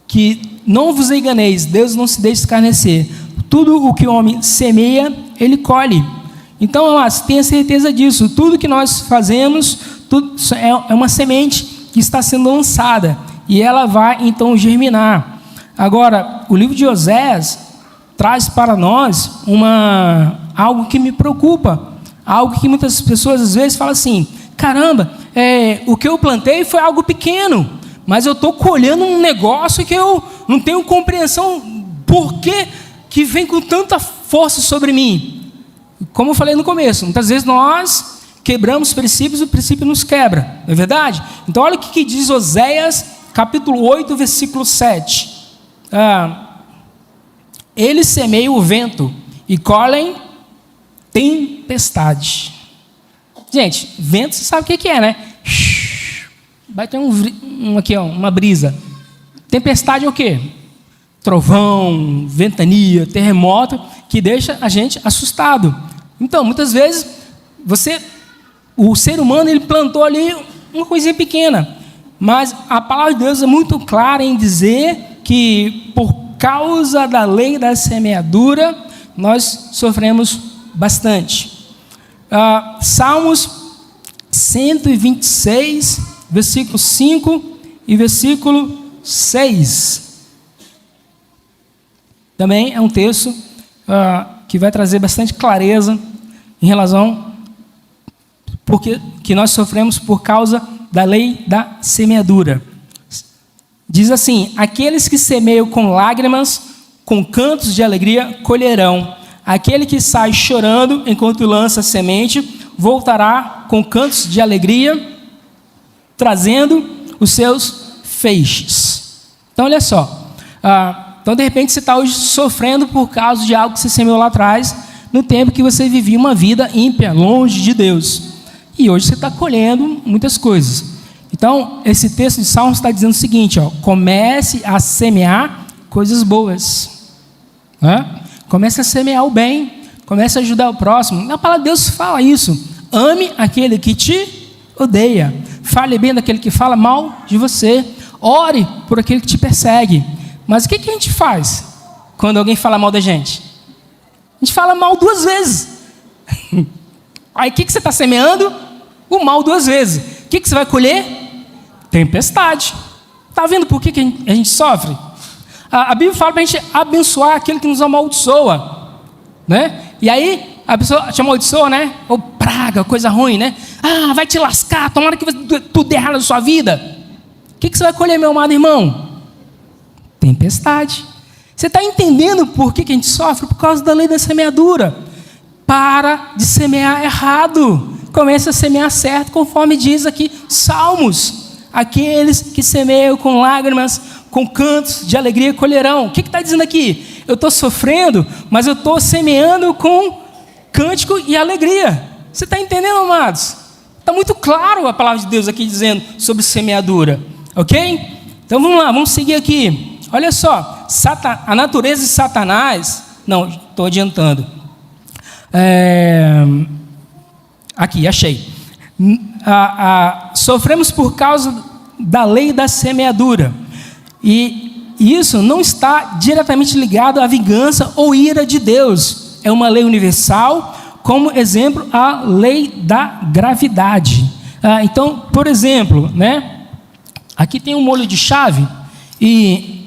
que não vos enganeis, Deus não se deixa escarnecer. Tudo o que o homem semeia, ele colhe. Então, amados, tenha certeza disso. Tudo que nós fazemos é uma semente que está sendo lançada. E ela vai, então, germinar. Agora, o livro de Oséias traz para nós algo que me preocupa, algo que muitas pessoas às vezes falam assim: caramba, o que eu plantei foi algo pequeno, mas eu estou colhendo um negócio que eu não tenho compreensão por que vem com tanta força sobre mim. Como eu falei no começo, muitas vezes nós quebramos princípios e o princípio nos quebra, não é verdade? Então olha o que diz Oséias, capítulo 8, versículo 7. Eles semeiam o vento e colhem tempestade. Gente, vento você sabe o que é, né? Vai ter aqui, uma brisa. Tempestade é o quê? Trovão, ventania, terremoto, que deixa a gente assustado. Então, muitas vezes, o ser humano, ele plantou ali uma coisinha pequena, mas a palavra de Deus é muito clara em dizer que, por causa da lei da semeadura, nós sofremos bastante. Salmos 126, versículo 5 e versículo 6. Também é um texto que vai trazer bastante clareza em relação porque que nós sofremos por causa da lei da semeadura. Diz assim: aqueles que semeiam com lágrimas, com cantos de alegria, colherão. Aquele que sai chorando enquanto lança semente, voltará com cantos de alegria, trazendo os seus feixes. Então, olha só. Então, de repente, você está hoje sofrendo por causa de algo que você semeou lá atrás, no tempo que você vivia uma vida ímpia, longe de Deus. E hoje você está colhendo muitas coisas. Então, esse texto de Salmos está dizendo o seguinte: comece a semear coisas boas. Comece a semear o bem, comece a ajudar o próximo. A palavra de Deus fala isso. Ame aquele que te odeia. Fale bem daquele que fala mal de você. Ore por aquele que te persegue. Mas o que a gente faz quando alguém fala mal da gente? A gente fala mal 2 vezes. Aí o que você está semeando? O mal 2 vezes. O que você vai colher? Tempestade. Está vendo por que a gente sofre? A Bíblia fala para a gente abençoar aquele que nos amaldiçoa, né? E aí a pessoa te amaldiçoa, né? Ou praga, coisa ruim, né? Vai te lascar, tomara que tudo errado na sua vida. O que você vai colher, meu amado irmão? Tempestade. Você está entendendo por que a gente sofre? Por causa da lei da semeadura. Para de semear errado. Comece a semear certo, conforme diz aqui Salmos. Aqueles que semeiam com lágrimas, com cantos de alegria colherão. O que está dizendo aqui? Eu estou sofrendo, mas eu estou semeando com cântico e alegria. Você está entendendo, amados? Está muito claro a palavra de Deus aqui dizendo sobre semeadura. Ok? Então vamos lá, vamos seguir aqui. Olha só, a natureza de Satanás... Não, estou adiantando. Aqui, achei. Sofremos por causa da lei da semeadura. E isso não está diretamente ligado à vingança ou ira de Deus. É uma lei universal, como exemplo, a lei da gravidade. Então, por exemplo, né? Aqui tem um molho de chave e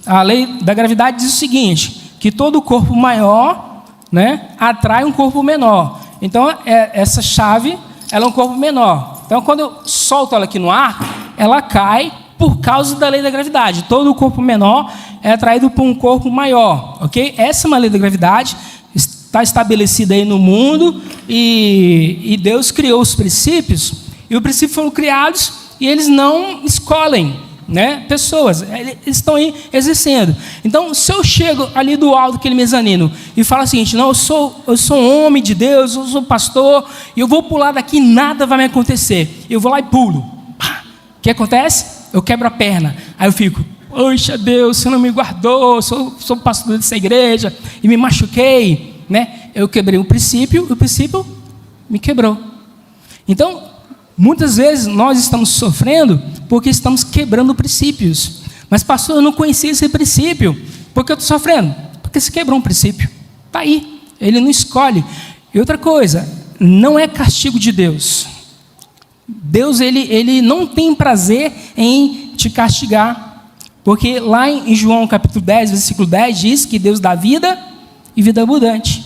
a lei da gravidade diz o seguinte, que todo corpo maior, né, atrai um corpo menor. Então, essa chave, ela é um corpo menor. Então, quando eu solto ela aqui no ar, ela cai por causa da lei da gravidade. Todo corpo menor é atraído por um corpo maior, ok? Essa é uma lei da gravidade, está estabelecida aí no mundo e Deus criou os princípios e os princípios foram criados e eles não escolhem, né, pessoas, eles estão aí exercendo. Então, se eu chego ali do alto daquele mezanino e falo o seguinte: não, eu sou um homem de Deus, eu sou pastor, e eu vou pular daqui, nada vai me acontecer. Eu vou lá e pulo. O que acontece? Eu quebro a perna. Aí eu fico: poxa Deus, você não me guardou, sou pastor dessa igreja e me machuquei, né? Eu quebrei o princípio me quebrou. Então, muitas vezes nós estamos sofrendo porque estamos quebrando princípios. Mas pastor, eu não conhecia esse princípio. Por que eu estou sofrendo? Porque você quebrou um princípio. Está aí, ele não escolhe. E outra coisa, não é castigo de Deus. Deus, ele não tem prazer em te castigar. Porque lá em João capítulo 10, versículo 10, diz que Deus dá vida e vida abundante.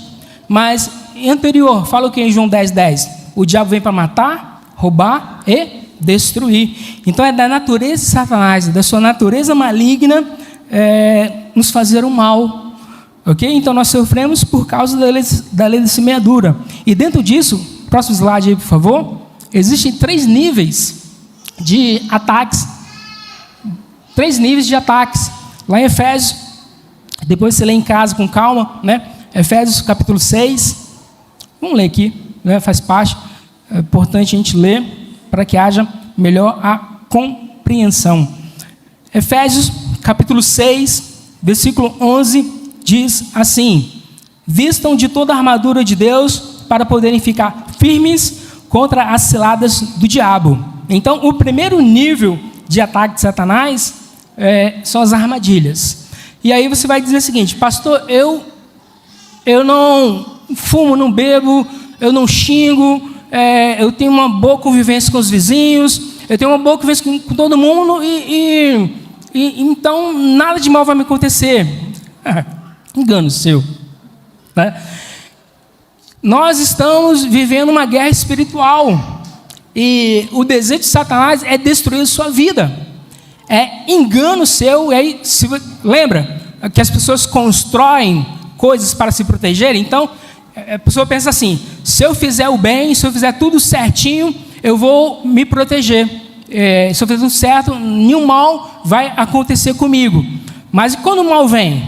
Mas anterior, fala o que em João 10, 10? O diabo vem para matar, roubar e destruir. Então é da natureza de Satanás, da sua natureza maligna, nos fazer o mal. Ok? Então nós sofremos por causa da lei da semeadura. E dentro disso, próximo slide aí, por favor, existem 3 níveis de ataques. 3 níveis de ataques. Lá em Efésios, depois você lê em casa com calma, né? Efésios capítulo 6. Vamos ler aqui, né? Faz parte. É importante a gente ler para que haja melhor a compreensão. Efésios capítulo 6, versículo 11, diz assim: vistam de toda a armadura de Deus para poderem ficar firmes contra as ciladas do diabo. Então, o primeiro nível de ataque de Satanás são as armadilhas. E aí você vai dizer o seguinte: pastor, eu não fumo, não bebo, eu não xingo, eu tenho uma boa convivência com os vizinhos, eu tenho uma boa convivência com todo mundo e então nada de mal vai me acontecer. Engano seu, né? Nós estamos vivendo uma guerra espiritual e o desejo de Satanás é destruir a sua vida. É engano seu. E aí, lembra que as pessoas constroem coisas para se protegerem? Então a pessoa pensa assim: se eu fizer o bem, se eu fizer tudo certinho, eu vou me proteger. Se eu fizer tudo certo, nenhum mal vai acontecer comigo. Mas e quando o mal vem?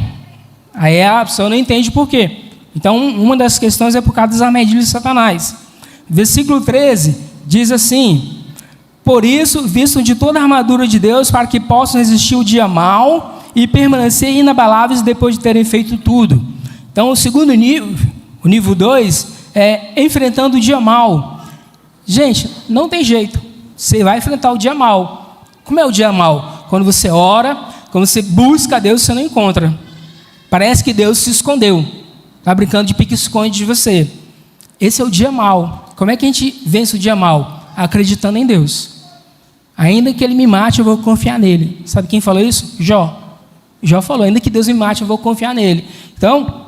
Aí a pessoa não entende por quê. Então, uma das questões é por causa das armadilhas de Satanás. Versículo 13 diz assim: por isso, vistam de toda a armadura de Deus, para que possam resistir o dia mau e permanecer inabaláveis depois de terem feito tudo. Então, o segundo nível, o nível 2, é enfrentando o dia mau. Gente, não tem jeito. Você vai enfrentar o dia mau. Como é o dia mau? Quando você ora, quando você busca a Deus, você não encontra. Parece que Deus se escondeu. Está brincando de pique-esconde de você. Esse é o dia mau. Como é que a gente vence o dia mau? Acreditando em Deus. Ainda que Ele me mate, eu vou confiar nele. Sabe quem falou isso? Jó. Jó falou: ainda que Deus me mate, eu vou confiar nele. Então,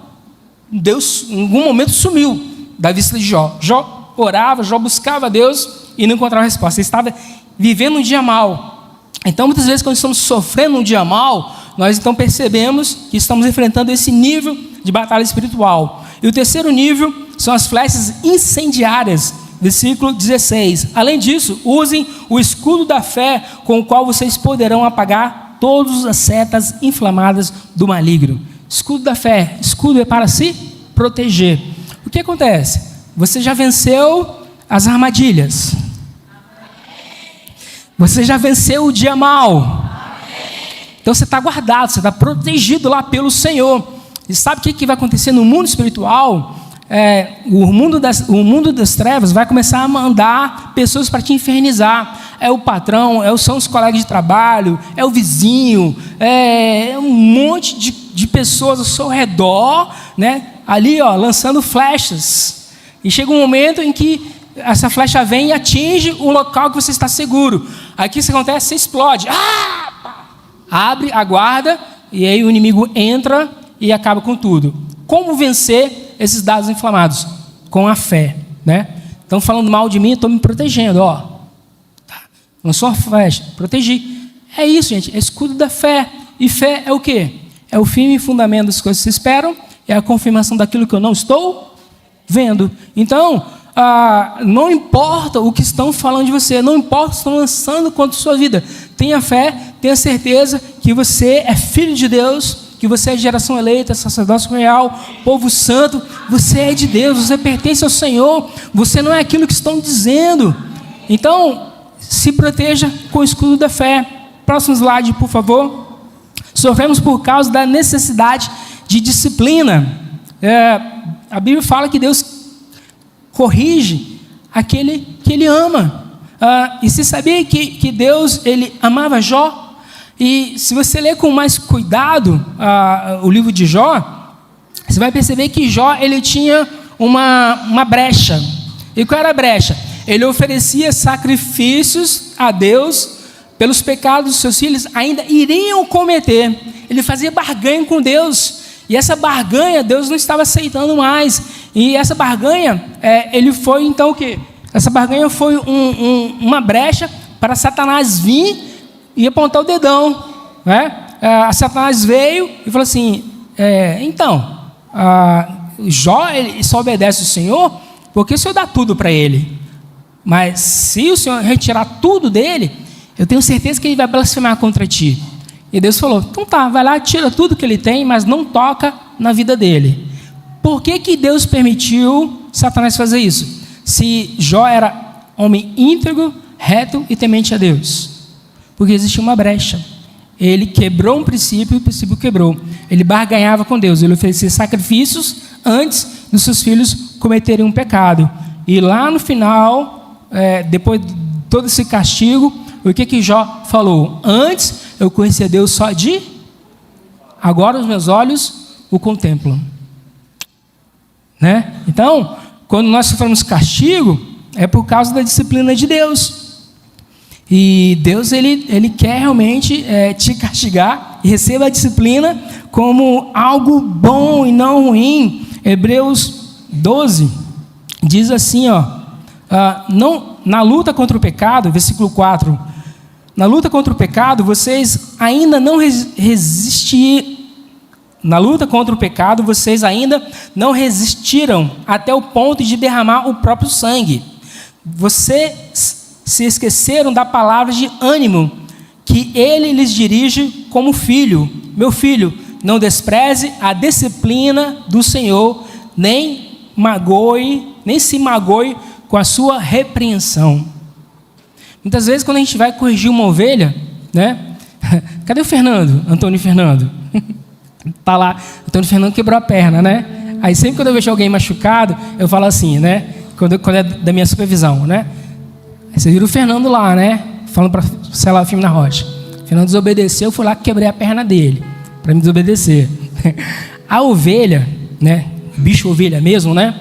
Deus em algum momento sumiu da vista de Jó. Jó orava, Jó buscava Deus e não encontrava resposta. Ele estava vivendo um dia mau. Então, muitas vezes, quando estamos sofrendo um dia mau, nós então percebemos que estamos enfrentando esse nível de batalha espiritual. E o terceiro nível são as flechas incendiárias, versículo 16. Além disso, usem o escudo da fé, com o qual vocês poderão apagar todas as setas inflamadas do maligno. Escudo da fé, escudo é para se proteger. O que acontece? Você já venceu as armadilhas. Você já venceu o dia mau. Então você está guardado, você está protegido lá pelo Senhor. E sabe o que vai acontecer no mundo espiritual? O mundo das trevas vai começar a mandar pessoas para te infernizar. É o patrão, são os colegas de trabalho, é o vizinho, é um monte de pessoas ao seu redor, né? Ali, lançando flechas. E chega um momento em que essa flecha vem e atinge o local que você está seguro. Aí o que acontece? Você explode. Abre a guarda e aí o inimigo entra e acaba com tudo. Como vencer esses dados inflamados? Com a fé, né? Estão falando mal de mim, estou me protegendo, Não sou a flecha, protegi. É isso, gente, é escudo da fé. E fé é o quê? É o firme fundamento das coisas que se esperam, é a confirmação daquilo que eu não estou vendo. Então, não importa o que estão falando de você, não importa o que estão lançando contra a sua vida. Tenha fé, tenha certeza que você é filho de Deus, que você é geração eleita, sacerdócio real, povo santo. Você é de Deus, você pertence ao Senhor, você não é aquilo que estão dizendo. Então, se proteja com o escudo da fé. Próximo slide, por favor. Sofremos por causa da necessidade de disciplina. A Bíblia fala que Deus corrige aquele que Ele ama. E você sabia que Deus, Ele amava Jó? E se você ler com mais cuidado o livro de Jó, você vai perceber que Jó, ele tinha uma brecha. E qual era a brecha? Ele oferecia sacrifícios a Deus pelos pecados dos seus filhos ainda iriam cometer. Ele fazia barganha com Deus. E essa barganha Deus não estava aceitando mais. E essa barganha, ele foi então o quê? Essa barganha foi uma brecha para Satanás vir e apontar o dedão, né? Satanás veio e falou assim, Jó ele só obedece o Senhor porque o Senhor dá tudo para ele. Mas se o Senhor retirar tudo dele, eu tenho certeza que ele vai blasfemar contra ti. E Deus falou, então tá, vai lá, tira tudo que ele tem, mas não toca na vida dele. Por que Deus permitiu Satanás fazer isso? Se Jó era homem íntegro, reto e temente a Deus. Porque existia uma brecha. Ele quebrou um princípio e o princípio quebrou. Ele barganhava com Deus, ele oferecia sacrifícios antes dos seus filhos cometerem um pecado. E lá no final, depois de todo esse castigo, o que Jó falou? Antes eu conhecia Deus só agora os meus olhos o contemplam. Né? Então, quando nós sofremos castigo, é por causa da disciplina de Deus. E Deus ele quer realmente te castigar, e receba a disciplina como algo bom e não ruim. Hebreus 12 diz assim, na luta contra o pecado, versículo 4, na luta contra o pecado, vocês ainda não resistiram até o ponto de derramar o próprio sangue. Vocês se esqueceram da palavra de ânimo que ele lhes dirige como filho. Meu filho, não despreze a disciplina do Senhor, nem se magoe com a sua repreensão. Muitas vezes quando a gente vai corrigir uma ovelha, né? Cadê o Fernando? Antônio Fernando. Tá lá, Antônio Fernando quebrou a perna, né? Aí sempre quando eu vejo alguém machucado, eu falo assim, né? Quando é da minha supervisão, né? Vocês viram o Fernando lá, né? Falando para selar o filme na rocha. O Fernando desobedeceu, eu fui lá que quebrei a perna dele, para me desobedecer. A ovelha, né? Bicho ovelha mesmo, né?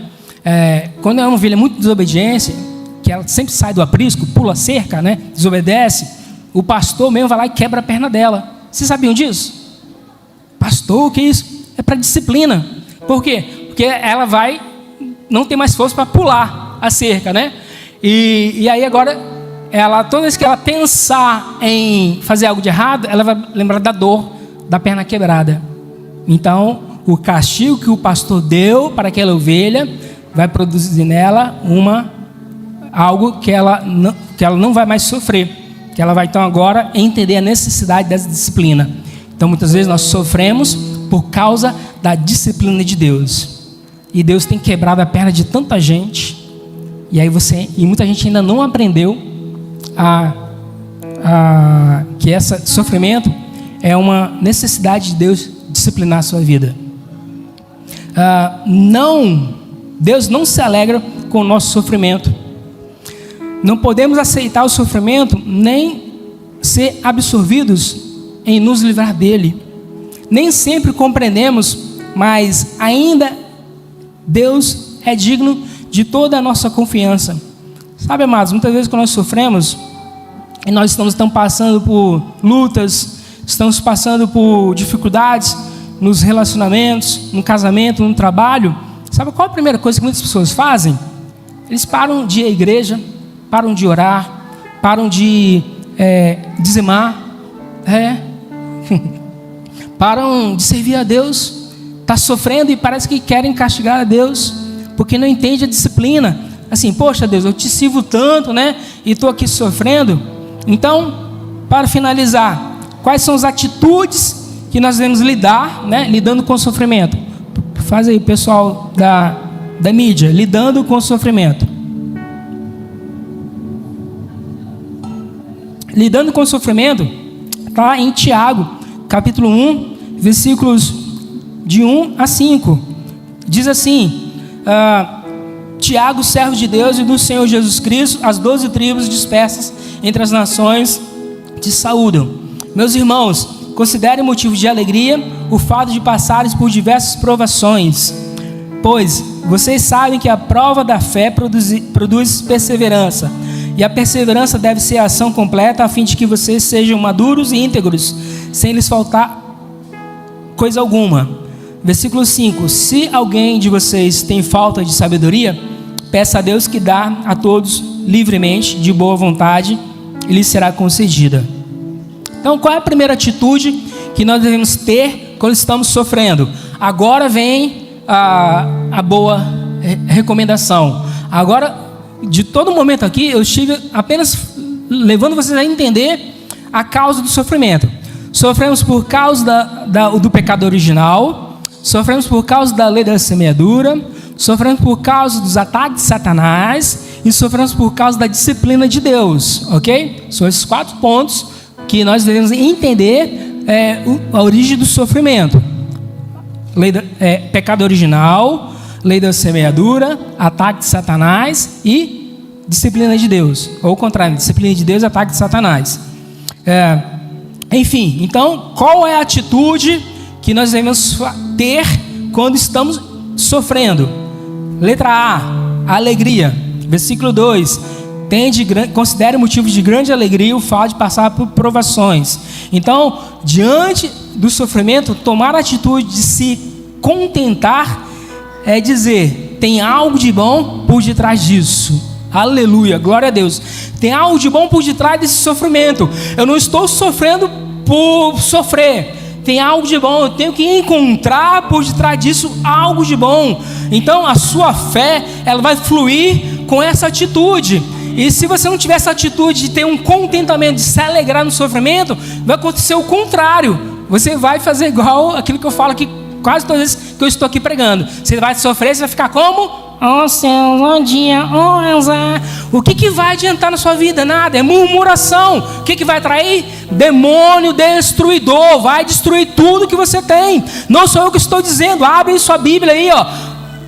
Quando é uma ovelha muito desobediente, que ela sempre sai do aprisco, pula a cerca, né? Desobedece, o pastor mesmo vai lá e quebra a perna dela. Vocês sabiam disso? Pastor, o que é isso? É para disciplina. Por quê? Porque ela não tem mais força para pular a cerca, né? E aí agora, toda vez que ela pensar em fazer algo de errado, ela vai lembrar da dor da perna quebrada. Então, o castigo que o pastor deu para aquela ovelha vai produzir nela algo que ela não vai mais sofrer. Que ela vai então agora entender a necessidade dessa disciplina. Então, muitas vezes nós sofremos por causa da disciplina de Deus. E Deus tem quebrado a perna de tanta gente. E muita gente ainda não aprendeu que esse sofrimento é uma necessidade de Deus disciplinar a sua vida. Deus não se alegra com o nosso sofrimento. Não podemos aceitar o sofrimento, nem ser absorvidos em nos livrar dele. Nem sempre compreendemos, mas ainda Deus é digno de toda a nossa confiança. Sabe, amados, muitas vezes quando nós sofremos, e nós estamos passando por lutas, estamos passando por dificuldades nos relacionamentos, no casamento, no trabalho, sabe qual a primeira coisa que muitas pessoas fazem? Eles param de ir à igreja, param de orar, param de dizimar, param de servir a Deus, está sofrendo e parece que querem castigar a Deus, porque não entende a disciplina. Assim, poxa Deus, eu te sirvo tanto, né? E estou aqui sofrendo. Então, para finalizar, quais são as atitudes que nós devemos lidar, né? Lidando com o sofrimento? Faz aí, pessoal da mídia, lidando com o sofrimento. Lidando com o sofrimento, está em Tiago, capítulo 1, versículos de 1 a 5. Diz assim: Tiago, servo de Deus e do Senhor Jesus Cristo, as 12 tribos dispersas entre as nações te saúdam. Meus irmãos, considerem motivo de alegria o fato de passares por diversas provações, pois vocês sabem que a prova da fé produz perseverança, e a perseverança deve ser a ação completa, a fim de que vocês sejam maduros e íntegros, sem lhes faltar coisa alguma. Versículo 5: se alguém de vocês tem falta de sabedoria, peça a Deus que dá a todos livremente, de boa vontade, e lhe será concedida. Então, qual é a primeira atitude que nós devemos ter quando estamos sofrendo? Agora vem a boa recomendação. Agora, de todo momento aqui, eu estive apenas levando vocês a entender a causa do sofrimento. Sofremos por causa do pecado original, sofremos por causa da lei da semeadura, sofremos por causa dos ataques de Satanás e sofremos por causa da disciplina de Deus, ok? São esses 4 pontos que nós devemos entender a origem do sofrimento. Pecado original, lei da semeadura, ataque de Satanás e disciplina de Deus. Ou o contrário, disciplina de Deus e ataque de Satanás. Enfim, então, qual é a atitude que nós devemos ter quando estamos sofrendo? Letra A, alegria. Versículo 2, considere motivo de grande alegria o fato de passar por provações. Então, diante do sofrimento, tomar a atitude de se contentar é dizer, tem algo de bom por detrás disso. Aleluia, glória a Deus. Tem algo de bom por detrás desse sofrimento. Eu não estou sofrendo por sofrer. Tem algo de bom, eu tenho que encontrar por detrás disso algo de bom. Então a sua fé, ela vai fluir com essa atitude. E se você não tiver essa atitude de ter um contentamento, de se alegrar no sofrimento, vai acontecer o contrário. Você vai fazer igual aquilo que eu falo aqui quase todas as vezes que eu estou aqui pregando. Você vai sofrer, você vai ficar como? Oh céus, oh dia, oh azar. O que vai adiantar na sua vida? Nada, é murmuração. O que vai atrair? Demônio destruidor. Vai destruir tudo que você tem. Não sou eu que estou dizendo. Abre sua Bíblia aí, ó.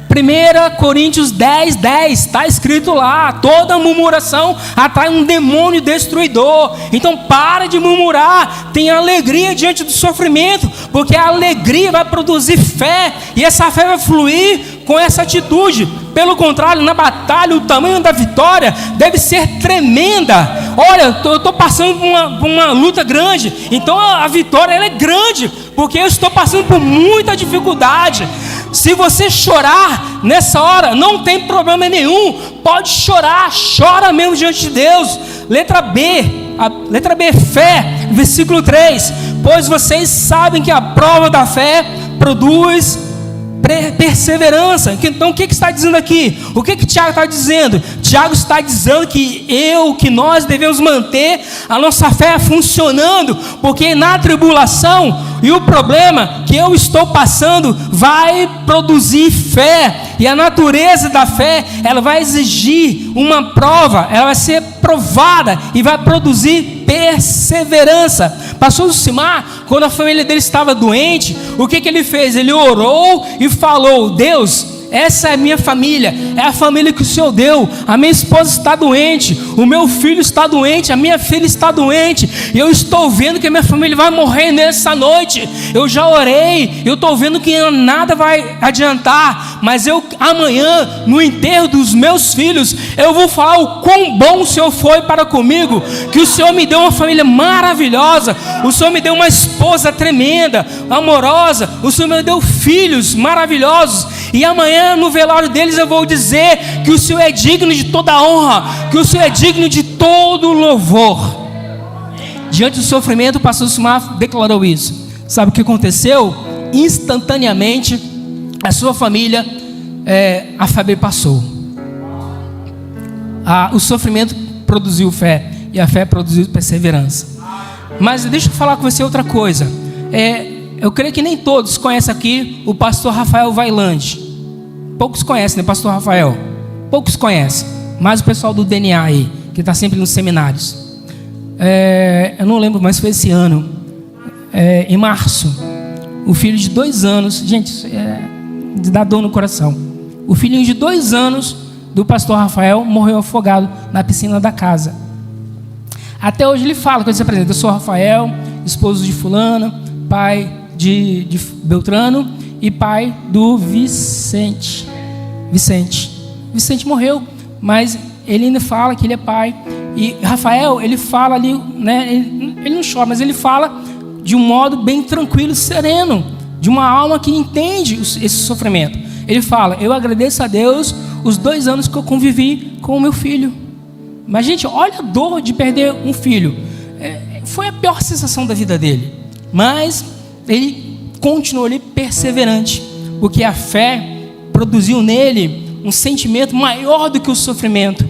1 Coríntios 10:10, está escrito lá, toda murmuração atrai um demônio destruidor. Então para de murmurar, tenha alegria diante do sofrimento, porque a alegria vai produzir fé, e essa fé vai fluir com essa atitude. Pelo contrário, na batalha, o tamanho da vitória deve ser tremenda. Olha, eu estou passando por uma luta grande, então a vitória ela é grande, porque eu estou passando por muita dificuldade. Se você chorar nessa hora, não tem problema nenhum, pode chorar, chora mesmo diante de Deus. Letra B, fé, versículo 3, pois vocês sabem que a prova da fé produz perseverança. Então o que está dizendo aqui? O que Tiago está dizendo? Tiago está dizendo que nós devemos manter a nossa fé funcionando, porque na tribulação e o problema que eu estou passando vai produzir fé, e a natureza da fé, ela vai exigir uma prova, ela vai ser provada e vai produzir perseverança. Pastor Lucimar, quando a família dele estava doente, o que ele fez? Ele orou e falou: Deus, essa é a minha família, é a família que o Senhor deu. A minha esposa está doente, o meu filho está doente, a minha filha está doente, e eu estou vendo que a minha família vai morrer nessa noite. Eu já orei, eu estou vendo que nada vai adiantar, mas amanhã, no enterro dos meus filhos, eu vou falar o quão bom o Senhor foi para comigo, que o Senhor me deu uma família maravilhosa, o Senhor me deu uma esposa tremenda, amorosa, o Senhor me deu filhos maravilhosos, e amanhã no velório deles eu vou dizer que o Senhor é digno de toda honra, que o Senhor é digno de todo louvor. Diante do sofrimento, o pastor Sumar declarou isso. Sabe o que aconteceu? Instantaneamente a sua família, a febre passou. O sofrimento produziu fé, e a fé produziu perseverança. Mas deixa eu falar com você outra coisa. Eu creio que nem todos conhecem aqui o pastor Rafael Vailante. Poucos conhecem, né, pastor Rafael? Poucos conhecem, mas o pessoal do DNA aí, que está sempre nos seminários. Eu não lembro, mas foi esse ano, em março, o filho de 2 anos, gente, isso dá dor no coração. O filhinho de 2 anos do pastor Rafael morreu afogado na piscina da casa. Até hoje ele fala, quando ele se apresenta: eu sou Rafael, esposo de fulana, pai de Beltrano e pai do Vicente. Vicente morreu, mas ele ainda fala que ele é pai. E Rafael, ele fala ali, né, ele não chora, mas ele fala de um modo bem tranquilo, sereno, de uma alma que entende esse sofrimento. Ele fala: eu agradeço a Deus os 2 anos que eu convivi com o meu filho. Mas, gente, olha a dor de perder um filho. Foi a pior sensação da vida dele. Mas ele continuou ali perseverante, porque a fé produziu nele um sentimento maior do que o sofrimento.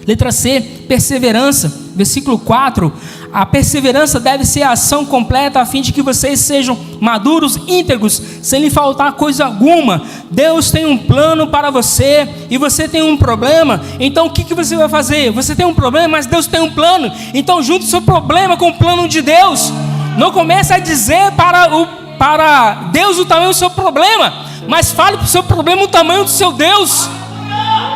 Letra C, perseverança. Versículo 4. A perseverança deve ser a ação completa a fim de que vocês sejam maduros, íntegros, sem lhe faltar coisa alguma. Deus tem um plano para você e você tem um problema. Então o que você vai fazer? Você tem um problema, mas Deus tem um plano. Então junte o seu problema com o plano de Deus. Não comece a dizer para Deus o tamanho do seu problema, mas fale para o seu problema o tamanho do seu Deus.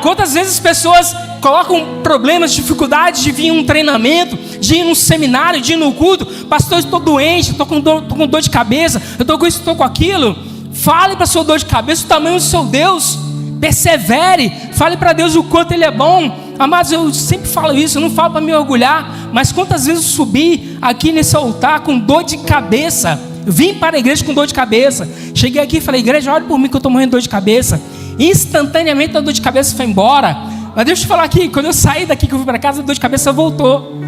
Quantas vezes as pessoas colocam problemas, dificuldades de vir em um treinamento, de ir num seminário, de ir no culto. Pastor, eu estou doente, estou com dor de cabeça, eu estou com isso, estou com aquilo. Fale para a sua dor de cabeça o tamanho do seu Deus. Persevere, fale para Deus o quanto Ele é bom. Amados, eu sempre falo isso, eu não falo para me orgulhar, mas quantas vezes eu subi aqui nesse altar com dor de cabeça. Eu vim para a igreja com dor de cabeça. Cheguei aqui e falei, igreja, olha por mim que eu estou morrendo de dor de cabeça. Instantaneamente a dor de cabeça foi embora. Mas deixa eu te falar aqui, quando eu saí daqui, que eu fui para casa, a dor de cabeça voltou.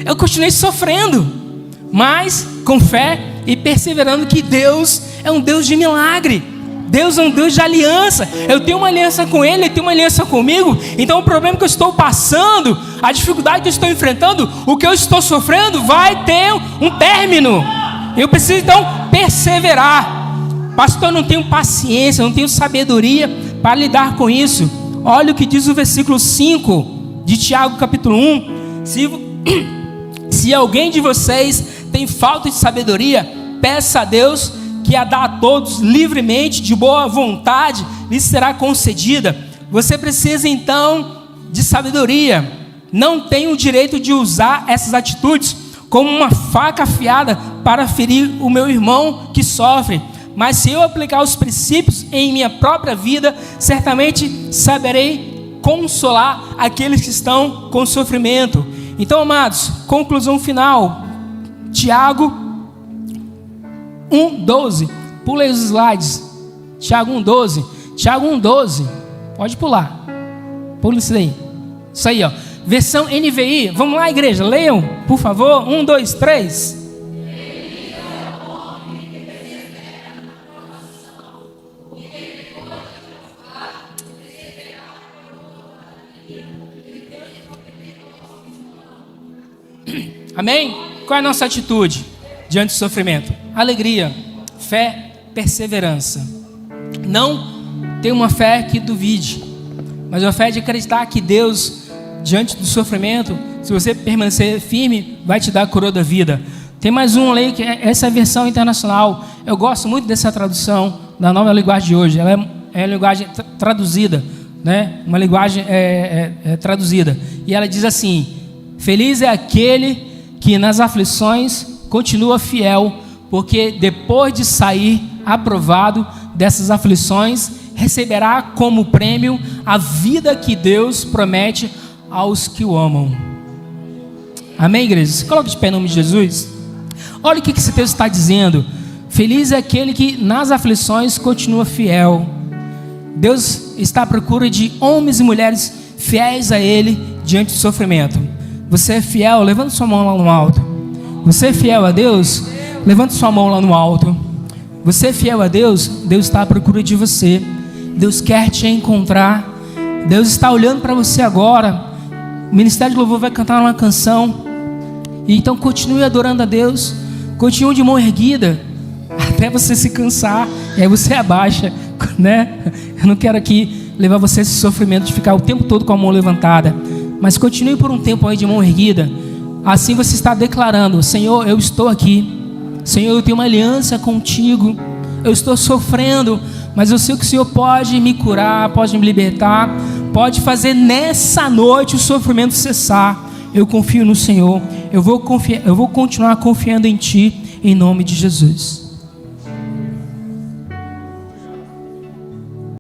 Eu continuei sofrendo, mas com fé e perseverando que Deus é um Deus de milagre. Deus é um Deus de aliança. Eu tenho uma aliança com Ele, Ele tem uma aliança comigo. Então o problema que eu estou passando, a dificuldade que eu estou enfrentando, o que eu estou sofrendo vai ter um término. Eu preciso então perseverar. Pastor, eu não tenho paciência, eu não tenho sabedoria para lidar com isso. Olha o que diz o versículo 5 de Tiago capítulo 1. Se alguém de vocês tem falta de sabedoria, peça a Deus, que a dá a todos livremente, de boa vontade, lhe será concedida. Você precisa então de sabedoria. Não tem o direito de usar essas atitudes como uma faca afiada para ferir o meu irmão que sofre. Mas se eu aplicar os princípios em minha própria vida, certamente saberei consolar aqueles que estão com sofrimento. Então, amados, conclusão final. Tiago 1:12. Pula aí os slides. Tiago 1:12. Tiago 1:12. Pode pular. Pula isso daí. Isso aí, ó. Versão NVI. Vamos lá, igreja. Leiam, por favor. 1, 2, 3. Amém? Qual é a nossa atitude diante do sofrimento? Alegria, fé, perseverança. Não ter uma fé que duvide, mas uma fé de acreditar que Deus, diante do sofrimento, se você permanecer firme, vai te dar a coroa da vida. Tem mais um aí, que é essa versão internacional. Eu gosto muito dessa tradução da nova linguagem de hoje. Ela é linguagem traduzida, né? Uma linguagem traduzida. E ela diz assim: feliz é aquele que nas aflições continua fiel, porque depois de sair aprovado dessas aflições, receberá como prêmio a vida que Deus promete aos que o amam. Amém, igreja? Se coloque de pé em nome de Jesus. Olha o que esse texto está dizendo. Feliz é aquele que nas aflições continua fiel. Deus está à procura de homens e mulheres fiéis a Ele diante do sofrimento. Você é fiel? Levanta sua mão lá no alto. Você é fiel a Deus? Levanta sua mão lá no alto. Você é fiel a Deus? Deus está à procura de você. Deus quer te encontrar. Deus está olhando para você agora. O Ministério de Louvor vai cantar uma canção. E então continue adorando a Deus. Continue de mão erguida até você se cansar. E aí você abaixa, né? Eu não quero aqui levar você a esse sofrimento de ficar o tempo todo com a mão levantada. Mas continue por um tempo aí de mão erguida. Assim você está declarando: Senhor, eu estou aqui. Senhor, eu tenho uma aliança contigo. Eu estou sofrendo, mas eu sei que o Senhor pode me curar, pode me libertar, pode fazer nessa noite o sofrimento cessar. Eu confio no Senhor. Eu vou continuar confiando em Ti, em nome de Jesus.